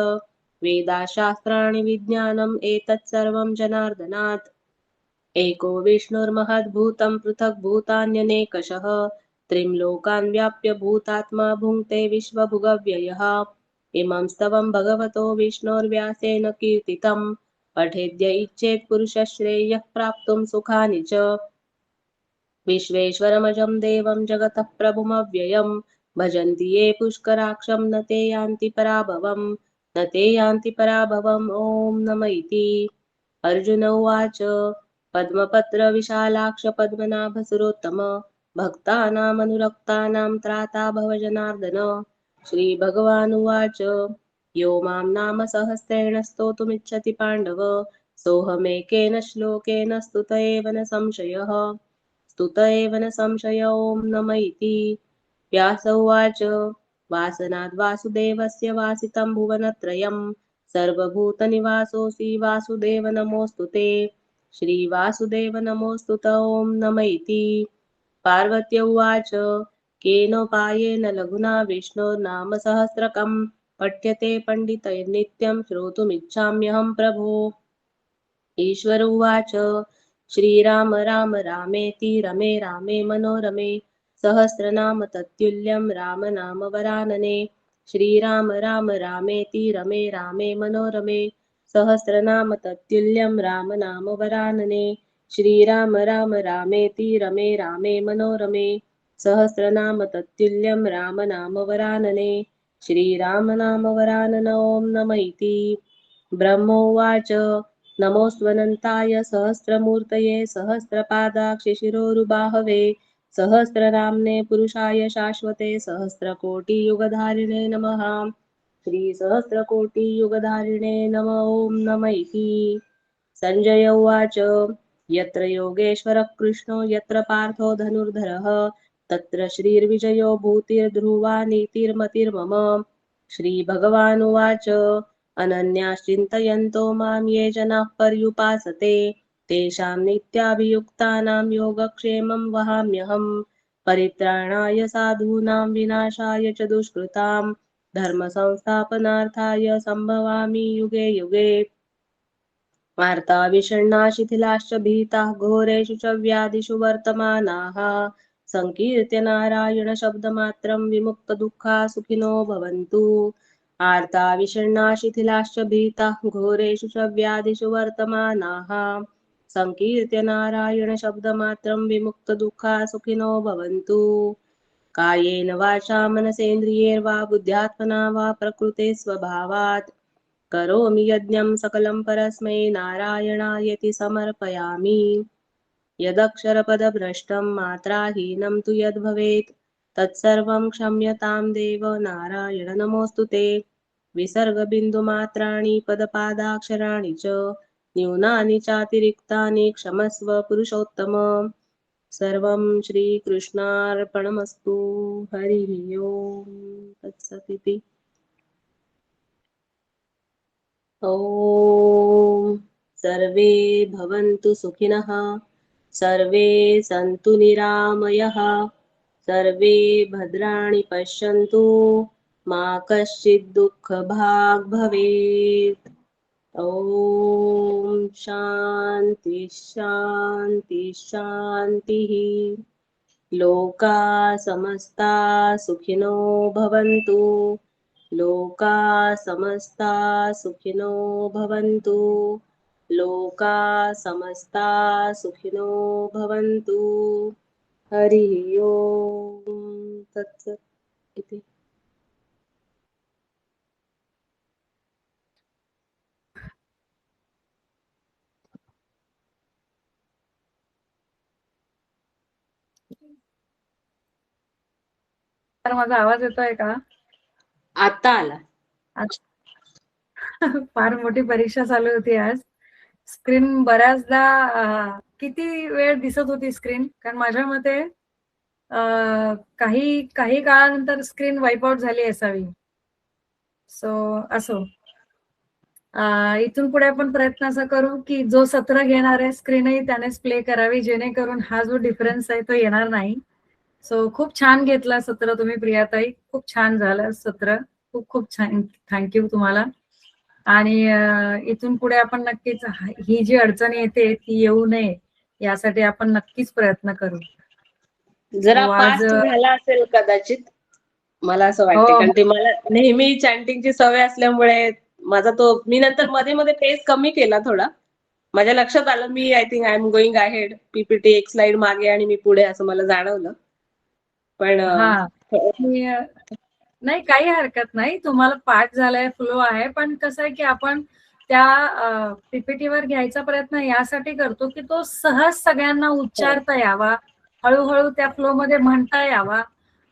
वेदाशास्त्राणि विज्ञानम् एतत् सर्वं जनार्दनात्। एको विष्णुर्महद्भूतं पृथक् भूतान्यनेकशः त्रिं लोकान् व्याप्य भूतात्मा भुङ्क्ते विश्वभुगव्ययः। इमं स्तवं भगवतो विष्णोर्व्यासेन कीर्तितं पठेद्य इच्छेत् पुरुषः श्रेयः प्राप्तुं सुखानि च। विश्वेश्वरमजं देवं जगतः प्रभुमव्ययम् भजन्ति ये पुष्कराक्षं न ते यान्ति पराभवम् न ते यान्ति पराभवम् ॐ नम इति। अर्जुन उवाच पद्मपत्रविशालाक्ष पद्मनाभसुरोत्तम भक्तानामनुरक्तानां त्राता भव जनार्दन। श्रीभगवानुवाच यो मां नाम सहस्रेण स्तोतुमिच्छति पाण्डव सोऽहमेकेन श्लोकेन स्तुत एव न संशयः स्तुत एव न संशय ॐ नम इति। व्यास उवाच वासनाद् वासुदेवस्य वासितं भुवनत्रयं सर्वभूतनिवासोऽसि वासुदेव नमोऽस्तु ते। श्रीवासुदेव नमोऽस्तु ॐ नम इति। पार्वत्य उवाच केनोपायेन लघुना विष्णोर्नाम सहस्रकं पठ्यते पण्डितैर्नित्यं श्रोतुमिच्छाम्यहं प्रभो। ईश्वर उवाच श्रीराम राम रामेति रमे रामे मनोरमे सहस्रनाम तत्तुल्यं राम नाम वरानने। श्रीराम राम रामेति रमे रामे मनोरमे सहस्रनाम तत्तुल्यं राम नाम वरानने। श्रीराम राम रामेति रमे रामे मनोरमे सहस्रनाम तत्तुल्यं राम नाम वरानने। श्रीराम नाम वरानन ॐ नम इति। ब्रह्मोवाच नमोऽस्त्वनन्ताय सहस्रमूर्तये सहस्रपादाक्षि शिरोरुबाहवे सहस्रनाम्ने पुरुषाय शाश्वते सहस्रकोटियुगधारिणे नमः। श्री सहस्रकोटियुगधारिणे नमः। ओम नमः इति। संजय उवाच यत्र योगेश्वरः कृष्णो यत्र पार्थो धनुर्धरः तत्र श्रीर्विजयो भूतिर्ध्रुवा नीतिर्मतिर्मम। श्रीभगवानुवाच अनन्याश्चिन्तयन्तो मां ये जनाः पर्युपासते तेषां नित्याभियुक्तानां योगक्षेमं वहाम्यहम्। परित्राणाय साधूनां विनाशाय च दुष्कृतां धर्मसंस्थापनार्थाय सम्भवामि युगे युगे। वार्ता विषण्णा शिथिलाश्च भीताः घोरेषु च व्याधिषु वर्तमानाः संकीर्त्य नारायण शब्दमात्रं विमुक्तदुःखा सुखिनो भवन्तु। आर्ता विषण्णा शिथिलाश्च भीताः घोरेषु च व्याधिषु वर्तमानाः संकीर्त्य नारायण शब्दमात्रं विमुक्तदुःखा सुखिनो भवन्तु। कायेन वाचा मनसेन्द्रियैर्वा बुद्ध्यात्मना वा प्रकृते स्वभावात् करोमि यज्ञं सकलं परस्मै नारायणायति समर्पयामि। यदक्षरपदभ्रष्टं मात्राहीनं तु यद्भवेत् तत्सर्वं क्षम्यतां देव नारायण नमोऽस्तु ते। विसर्गबिन्दुमात्राणि पदपादाक्षराणि च न्यूनानि चातिरिक्तानि क्षमस्व पुरुषोत्तम। सर्वं श्रीकृष्णार्पणमस्तु। हरिः ओम् तत्सदिति। ॐ सर्वे भवन्तु सुखिनः सर्वे सन्तु निरामयः सर्वे भद्राणि पश्यन्तु मा कश्चित् दुःखभाग् भवेत्। ॐ शान्ति शान्ति शान्तिः। लोका समस्ता सुखिनो भवन्तु लोका समस्ता सुखिनो भवन्तु लोका समस्ता सुखिनो भवन्तु। हरिः ओम् तत्सत् इति। तर माझा आवाज येतोय का? आता आला. फार मोठी परीक्षा चालू होती आज. स्क्रीन बऱ्याचदा किती वेळ दिसत होती स्क्रीन, कारण माझ्या मते काही काळानंतर स्क्रीन वाईप आउट झाली असावी. सो असो, इथून पुढे आपण प्रयत्न असा करू की जो सत्र घेणार आहे स्क्रीनही त्यानेच प्ले करावी, जेणेकरून हा जो डिफरन्स आहे तो येणार नाही. सो खूप छान घेतला सत्र तुम्ही प्रियाताई, खूप छान झालं सत्र. खूप खूप छान, थँक्यू तुम्हाला. आणि इथून पुढे आपण नक्कीच ही जी अडचण येते ती येऊ नये यासाठी आपण नक्कीच प्रयत्न करू. जरा आज फास्ट झाला असेल कदाचित, मला असं वाटतं, कारण ते मला नेहमी चॅन्टिंगची सवय असल्यामुळे माझा तो मी नंतर मध्ये मध्ये पेस कमी केला थोडा. माझ्या लक्षात आलं मी I think I am going ahead, PPT एक स्लाइड मागे आणि मी पुढे असं मला जाणवलं. पण नाही, काही हरकत नाही, तुम्हाला पाठ झालाय, फ्लो आहे. पण कसं आहे की आपण त्या पीपीटीवर घ्यायचा प्रयत्न यासाठी करतो की तो सहज सगळ्यांना उच्चारता यावा, हळूहळू त्या फ्लो मध्ये म्हणता यावा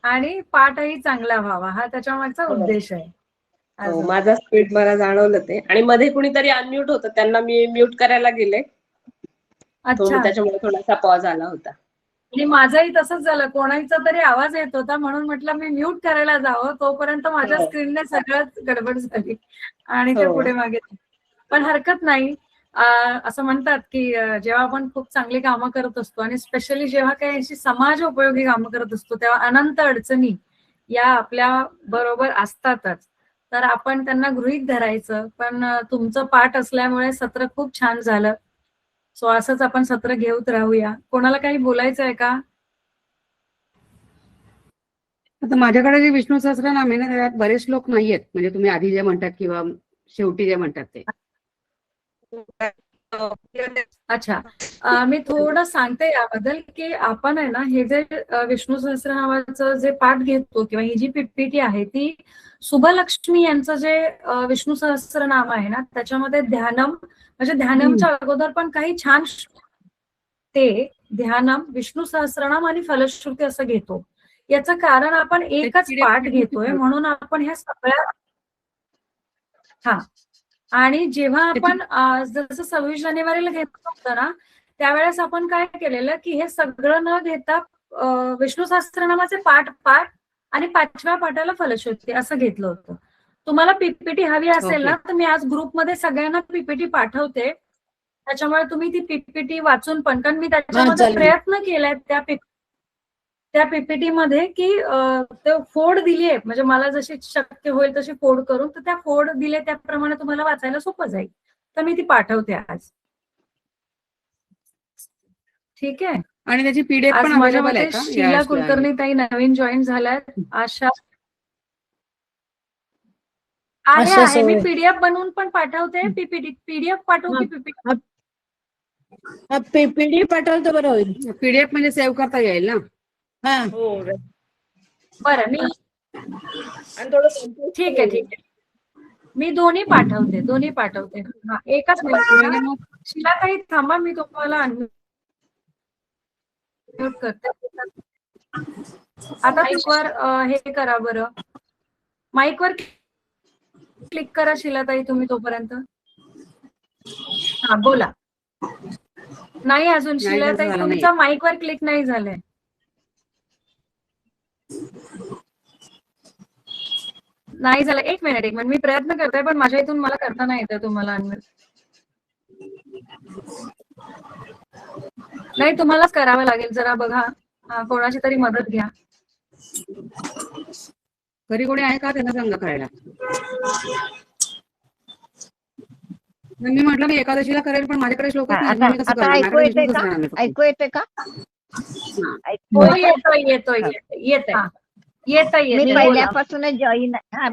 आणि पाठही चांगला व्हावा, हा त्याच्या मागचा उद्देश आहे. माझा स्पीड मला जाणवलं ते. आणि मध्ये कुणीतरी अनम्यूट होतं, त्यांना मी म्यूट करायला गेले, त्याच्यामुळे थोडासा पॉज आला होता. आणि माझंही तसंच झालं, कोणाचा तरी आवाज येत होता म्हणून म्हटलं मी म्यूट करायला जावं, तोपर्यंत माझ्या स्क्रीनने सगळ्यात गडबड झाली आणि ते पुढे मागे. पण हरकत नाही. असं म्हणतात की जेव्हा आपण खूप चांगली कामं करत असतो आणि स्पेशली जेव्हा काही अशी समाज उपयोगी कामं करत असतो तेव्हा अनंत अडचणी या आपल्या बरोबर असतातच, तर आपण त्यांना गृहीत धरायचं. पण तुमचं पाठ असल्यामुळे सत्र खूप छान झालं. सो असंच आपण सत्र घेऊत राहूया. कोणाला काही बोलायचं आहे का? आता माझ्याकडे जे विष्णू सहस्त्रनाम आहे ना, त्यात बरेच श्लोक नाहीयेत, म्हणजे तुम्ही आधी जे म्हणतात किंवा शेवटी जे म्हणतात ते. अच्छा, मी थोडं सांगते याबद्दल की आपण आहे ना, हे जे विष्णू सहस्त्रनामाचं जे पाठ घेतो किंवा ही जी पीपीटी आहे ती शुभलक्ष्मी यांचं जे विष्णू सहस्त्रनाम आहे ना, त्याच्यामध्ये ध्यानम, म्हणजे ध्यानमच्या अगोदर पण काही छान ते ध्यानम, विष्णू सहस्त्रनाम आणि फलश्रुती असं घेतो. याचं कारण आपण एकच PDF पाठ घेतोय म्हणून आपण ह्या सगळ्या हा आणि जेव्हा आपण जसं 26 जानेवारीला घेतलं होतं ना, त्यावेळेस आपण काय केलेलं की हे सगळं न घेता विष्णू सहस्त्रनामाचे पाठ आणि 5व्या पाठाला फलश्रुती असं घेतलं होतं. तुम्हाला पीपीटी हवी असेल ना, तर मी आज ग्रुपमध्ये सगळ्यांना पीपीटी पाठवते. त्याच्यामुळे तुम्ही ती पीपीटी वाचून पण, कारण मी त्याच्यामध्ये चालेल. प्रयत्न केलाय त्या पीपीटी मध्ये की ते फोड दिलीये, म्हणजे मला जशी शक्य होईल तशी फोड करून, तर त्या फोड दिले त्याप्रमाणे तुम्हाला वाचायला सोपं जाईल. तर मी ती पाठवते आज. ठीक आहे. आणि त्याची पीडीएफ आज पण माझ्या अवेलेबल आहे मते का? शीला कुलकर्णी ताई नवीन जॉईन झाल्यात. आशा आहे. मी पीडीएफ बनवून पण पाठवते. पीडीएफ पाठवू की पीपीटी? पीपीडी पाठवलं तर बरं होईल. पीडीएफ म्हणजे सेव्ह करता येईल ना. हा हो बरं, मी आणि थोडं confuse ठीक आहे. मी दोन्ही पाठवते. हा, एकच मिनिट. शीला ताई थांबा, मी तुम्हाला अनम्यूट करते. आता माईकवर हे करा बरं. माईकवर क्लिक करा शीलाताई तुम्ही तोपर्यंत. हा, बोला. नाही अजून शीलाताई, झालं तुमचा माईकवर क्लिक नाही झालंय. नाही झालं. एक मिनिट. मी प्रयत्न करते, पण माझ्या इथून मला करता नाही येतं तुम्हाला अनम्यूट. नाही, तुम्हालाच करावं लागेल. जरा बघा, कोणाची तरी मदत घ्या. घरी कोणी आहे का त्यांना सांगा करायला. मी म्हटलं मी एकादशीला करेल, पण माझ्याकडे श्लोकच नाही. मी कसं आता करणार? ऐकू माझ्याकडे येते विष्णू का? सहस्त्रनाम आहे फक्त. ऐकू येते का? हो, येतोय. मी पहिल्यापासूनच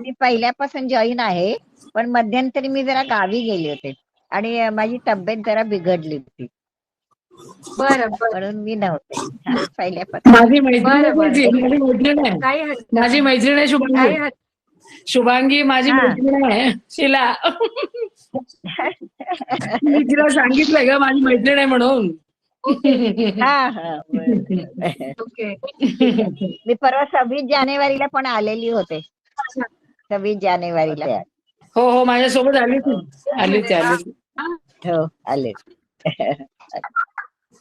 मी पहिल्यापासून जॉईन आहे, पण मध्यंतरी मी जरा गावी गेले होते आणि माझी तब्येत जरा बिघडली होती, बरं. म्हणून मी नव्हते पहिल्यापासून. माझी मैत्रीण आहे. काही हरकत माझी मैत्रीण आहे शुभांगी. शुभांगी माझी मैत्रीण आहे शिला. मी तिला सांगितलंय का माझी मैत्रीण आहे म्हणून. हा ओके. मी परवा 26 जानेवारीला पण आलेली होते. 26 जानेवारीला. हो माझ्यासोबत आली ती. हो आले.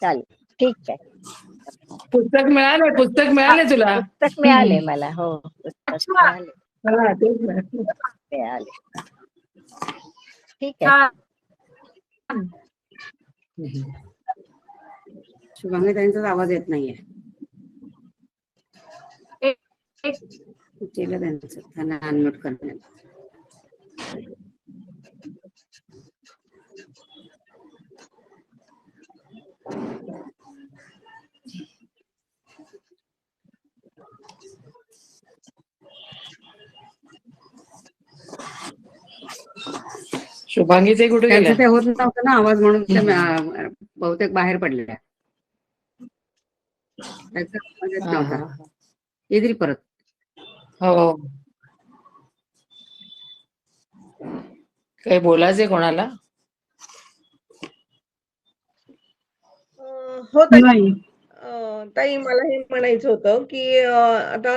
चालेल, ठीक आहे. पुस्तक मिळाले तुला? पुस्तक मिळाले मला. हो, पुस्तक मिळाले. हा, तेच ना. मिळाले. ठीक आहे. शुभांगी त्यांचाच आवाज येत नाहीये. केलं त्यांना अनम्यूट करण्यात. शुभांगीचे कुठे गेले? त्यांचं ते होत नव्हतं ना आवाज, म्हणून ते बहुतेक बाहेर पडलेल्या. त्यांचा आवाज येत नव्हता. येतील परत. हो. काही बोलायचंय कोणाला? हो ताई, मला हे म्हणायचं होतं की आता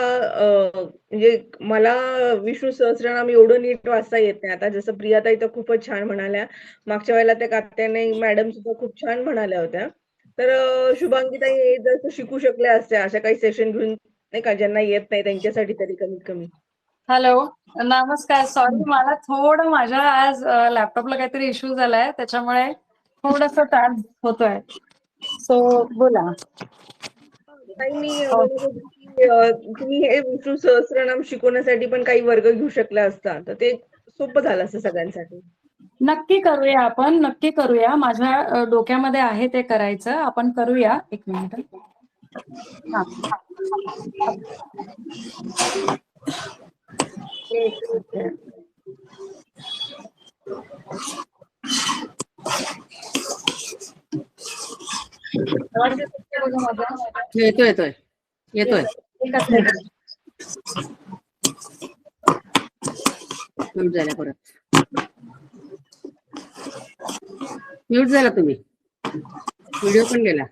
म्हणजे मला विष्णू सहस्त्रनाम एवढं नीट वाचता येत नाही. आता जसं प्रियाताई तर खूपच छान म्हणाल्या, मागच्या वेळेला त्या कात्यायनी मॅडम सुद्धा खूप छान म्हणाल्या होत्या. तर शुभांगीताई हे जर शिकू शकल्या असत्या अशा काही सेशन घेऊन, नाही का, ज्यांना येत नाही त्यांच्यासाठी तरी कमीत कमी. हॅलो, नमस्कार. सॉरी, मला थोडं माझ्या आज लॅपटॉपला काहीतरी इश्यू झालाय, त्याच्यामुळे थोडस त्रास होतोय. सो बोला. ताई, मी म्हणत होते की तुम्ही हे विष्णू सहस्त्रनाम शिकवण्यासाठी पण काही वर्ग घेऊ शकला असता, तर ते सोपं झालं असतं सगळ्यांसाठी. नक्की करूया आपण, नक्की करूया. माझ्या डोक्यामध्ये आहे ते करायचं. आपण करूया. एक मिनिट. येतोय. म्यूट झाला परत. म्यूट झाला तुम्ही. व्हिडिओ पण गेला.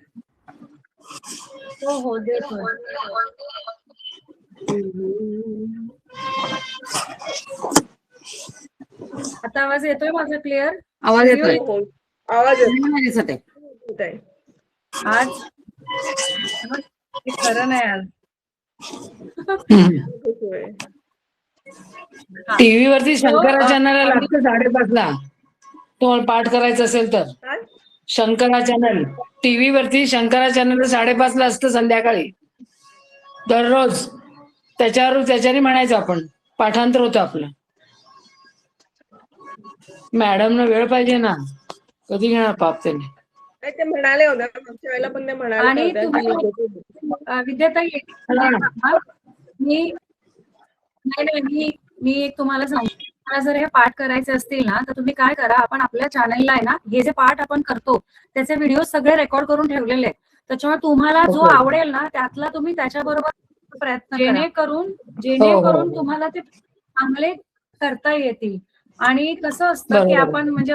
हो देतो. आता आवाज येतोय माझा क्लिअर? आवाज येतोय. हो आवाज नाही दिसत आहे. येत आहे. आज हे खरं नाही आज. होय. टीव्ही वरती शंकराचार्याला लागतं 5:30ला. तुम्हाला पाठ करायचं असेल तर काय? शंकराचार्य टीव्ही वरती शंकराचार्याला 5:30ला असतं संध्याकाळी दररोज. त्याच्याने म्हणायचं आपण, पाठांतर होतं आपलं. मॅडमना वेळ पाहिजे ना, कधी घेणार पाप त्यांनी. नाही, ते म्हणाले होत्या मागच्या वेळेला पण ते म्हणाले आणि होत्या विद्याताई मी एक तुम्हाला सांगते, मला जर हे पाठ करायचे असतील ना, तर तुम्ही काय करा, आपण आपल्या चॅनलला आहे ना, हे जे पाठ आपण करतो त्याचे व्हिडिओ सगळे रेकॉर्ड करून ठेवलेले आहेत. त्याच्यामुळे तुम्हाला जो आवडेल ना त्यातला तुम्ही त्याच्याबरोबर प्रयत्न जेणेकरून तुम्हाला ते चांगले करता येतील. आणि कसं असतं की आपण म्हणजे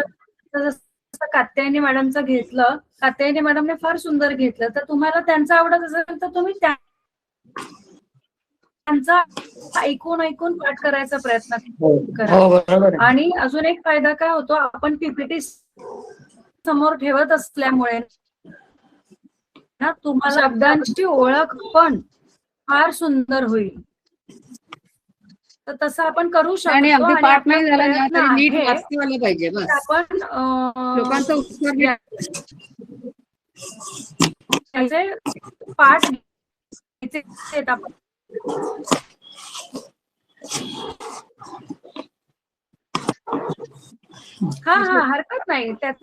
जसं कात्यायनी मॅडमचं घेतलं, कात्यायनी मॅडमने फार सुंदर घेतलं, तर तुम्हाला त्यांचं आवडत असेल तर तुम्ही त्यांचा ऐकून पाठ करायचा प्रयत्न करा. आणि अजून एक फायदा काय होतो, आपण पीपीटी समोर ठेवत असल्यामुळे ना तुम्हाला शब्दांची ओळख पण फार सुंदर होईल. तर तसं आपण करू शकतो. आणि अगदी आणि पाठ नाही झाला ना प्रयत्न तरी नीट आहे वाचता आलं पाहिजे बस. आपण लोकांचा उत्तर त्याचे पाठ घ्यायचे आपण. हा हरकत नाही त्याच.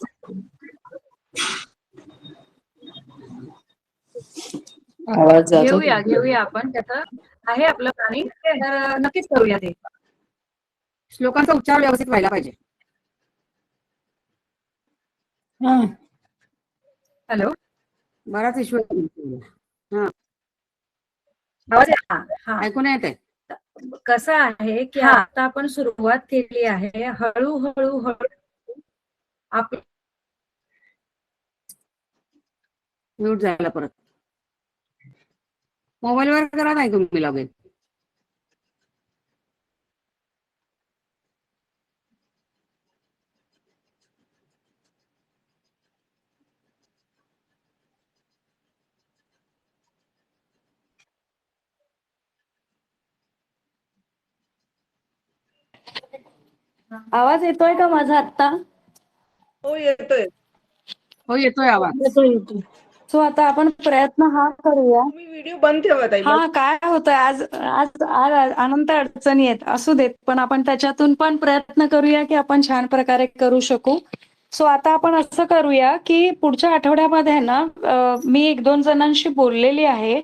आवाज जातो. घेऊया आपण, त्याचं आहे आपलं प्लॅनिंग, तर नक्कीच करूया ते. श्लोकांचा उच्चार व्यवस्थित व्हायला पाहिजे. हॅलो, बराच इश्यू ऐकून येत आहे. कसं आहे की आता आपण सुरुवात केली आहे, हळूहळू आपण म्यूट झाला परत. मोबाईलवर करा नाही तुम्ही लॉग इन. आवाज येतोय का माझा आता? हो येतोय. हो येतोय आवाज. सो आता आपण प्रयत्न हा करूया. तुम्ही व्हिडिओ बंद ठेवा ताई. हा काय होतंय आज आज आज अनंत अडचणी आहेत, असू देत, पण आपण त्याच्यातून पण प्रयत्न करूया की आपण छान प्रकारे करू शकू. सो आता आपण असं करूया की पुढच्या आठवड्यामध्ये ना मी 1-2 जणांशी बोललेली आहे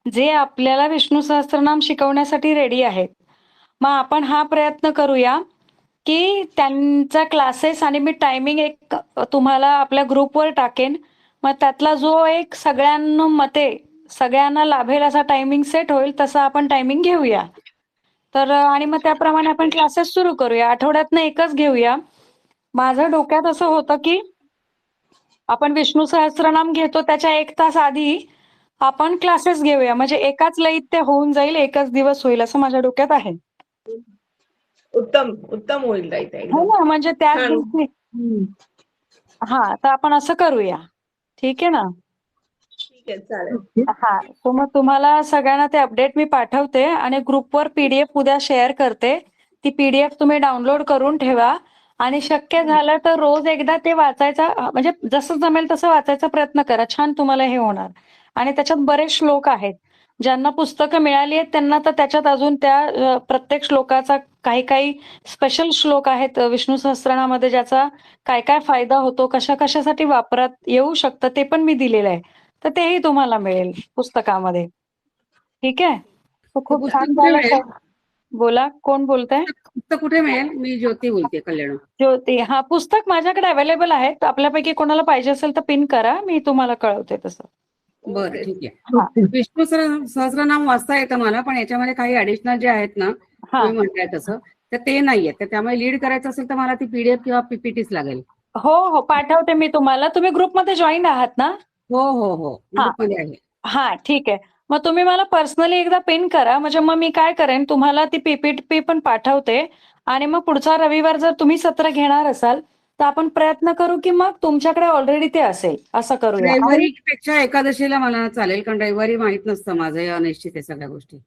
जे आपल्याला विष्णू सहस्त्रनाम शिकवण्यासाठी रेडी आहेत. मग आपण हा प्रयत्न करूया की त्यांचा क्लासेस आणि मी टायमिंग एक तुम्हाला आपल्या ग्रुपवर टाकेन. मग त्यातला जो एक सगळ्यांना लाभेल असा टायमिंग सेट होईल तसा आपण टायमिंग घेऊया. तर आणि मग त्याप्रमाणे आपण क्लासेस सुरू करूया. आठवड्यातनं एकच घेऊया. माझं डोक्यात असं होतं की आपण विष्णू सहस्त्रनाम घेतो त्याच्या 1 तास आधी आपण क्लासेस घेऊया, म्हणजे एकाच लयीत ते होऊन जाईल, एकच दिवस होईल असं माझ्या डोक्यात आहे. उत्तम होईल ताई ते हो एकदम. ना, म्हणजे त्याच दिवशी. हा, तर आपण असं करूया. ठीक आहे ना? ठीक आहे, चालेल. हा, तर मग तुम्हाला सगळ्यांना ते अपडेट मी पाठवते आणि ग्रुपवर PDF उद्या शेअर करते. ती PDF तुम्ही डाउनलोड करून ठेवा आणि शक्य झालं तर रोज एकदा ते वाचायचा, म्हणजे जसं जमेल तसं वाचायचा प्रयत्न करा. छान तुम्हाला हे होणार. आणि त्याच्यात बरेच श्लोक आहेत. ज्यांना पुस्तकं मिळाली आहेत त्यांना तर त्याच्यात अजून त्या प्रत्येक श्लोकाचा काही स्पेशल श्लोक आहेत विष्णू सहस्त्रनामामध्ये, ज्याचा काय काय फायदा होतो, कशासाठी वापरात येऊ शकतं ते पण मी दिलेलं आहे. तर तेही तुम्हाला मिळेल पुस्तकामध्ये. ठीक आहे? खूप छान झालं. बोला, कोण बोलतंय? पुस्तक कुठे मिळेल? मी ज्योती बोलते, कल्याण. ज्योती, हा, पुस्तक माझ्याकडे अवेलेबल आहे. आपल्यापैकी कोणाला पाहिजे असेल तर पिन करा, मी तुम्हाला कळवते तसं. बरं, ठीक आहे. विष्णू सहस्त्रनाम वाचता येतं मला, पण याच्यामध्ये काही ऍडिशनल जे आहेत ना तुम्ही म्हणताय तसं, तर ते नाहीये. तर त्यामुळे लीड करायचं असेल तर मला ती PDF किंवा PPTच लागेल. हो पाठवते मी तुम्हाला. तुम्ही ग्रुपमध्ये जॉईन आहात ना? हो ग्रुपमध्ये आहे. हा ठीक आहे. मग तुम्ही मला पर्सनली एकदा पिन करा, म्हणजे मग मी काय करेन, तुम्हाला ती पीपीटी पण पाठवते आणि मग पुढचा रविवार जर तुम्ही सत्र घेणार असाल तर आपण प्रयत्न करू की मग तुमच्याकडे ऑलरेडी ते असेल, असं करूया. आणि रविवारी पेक्षा एकादशीला मला चालेल, कारण रविवारी माहित नसतं माझं, हे अनिश्चित आहे सगळ्या गोष्टी.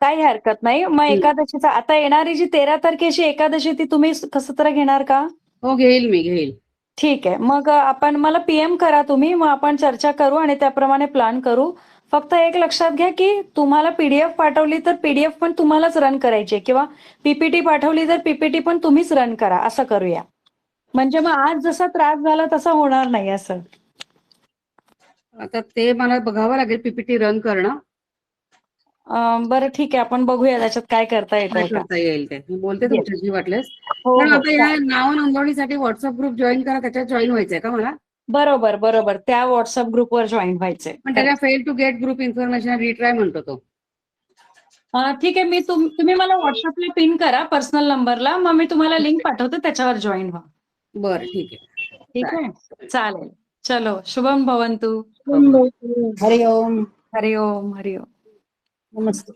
काही हरकत नाही. मग एकादशीचा आता येणारी जी 13 तारखेची एकादशी ती तुम्ही सत्र घेणार का? हो, घेईल मी, घेईल. ठीक आहे. मग आपण मला पीएम करा तुम्ही, मग आपण चर्चा करू आणि त्याप्रमाणे प्लॅन करू. फक्त एक लक्षात घ्या की तुम्हाला पीडीएफ पाठवली तर पीडीएफ पण तुम्हालाच रन करायची आहे, किंवा पीपीटी पाठवली तर पीपीटी पण तुम्हीच रन करा, असं करूया. म्हणजे मग आज जसा त्रास झाला तसा होणार नाही असं. आता ते मला बघावं लागेल पीपीटी रन करणं. बरं ठीक आहे, आपण बघूया त्याच्यात काय करता काय येतं का. करता येईल ते मी बोलते तुमच्याशी वाटल्यास. हो पण हो आता या नाव नोंदणीसाठी व्हॉट्सअप ग्रुप जॉईन करा, त्याच्यात जॉईन व्हायचंय का मला? बरोबर बरोबर, त्या व्हॉट्सअप ग्रुपवर जॉईन व्हायचंय. पण त्याला fail to get group information retry म्हणतो तो. ठीक आहे, मी तुम्ही मला व्हॉट्सअपला पिन करा पर्सनल नंबरला, मग मी तुम्हाला लिंक पाठवते, त्याच्यावर जॉईन व्हा. बरं ठीक आहे. ठीक आहे, चालेल. चलो, शुभम भवंतु. हरि ओम. हरि ओम. हरि ओम. नमस्ते.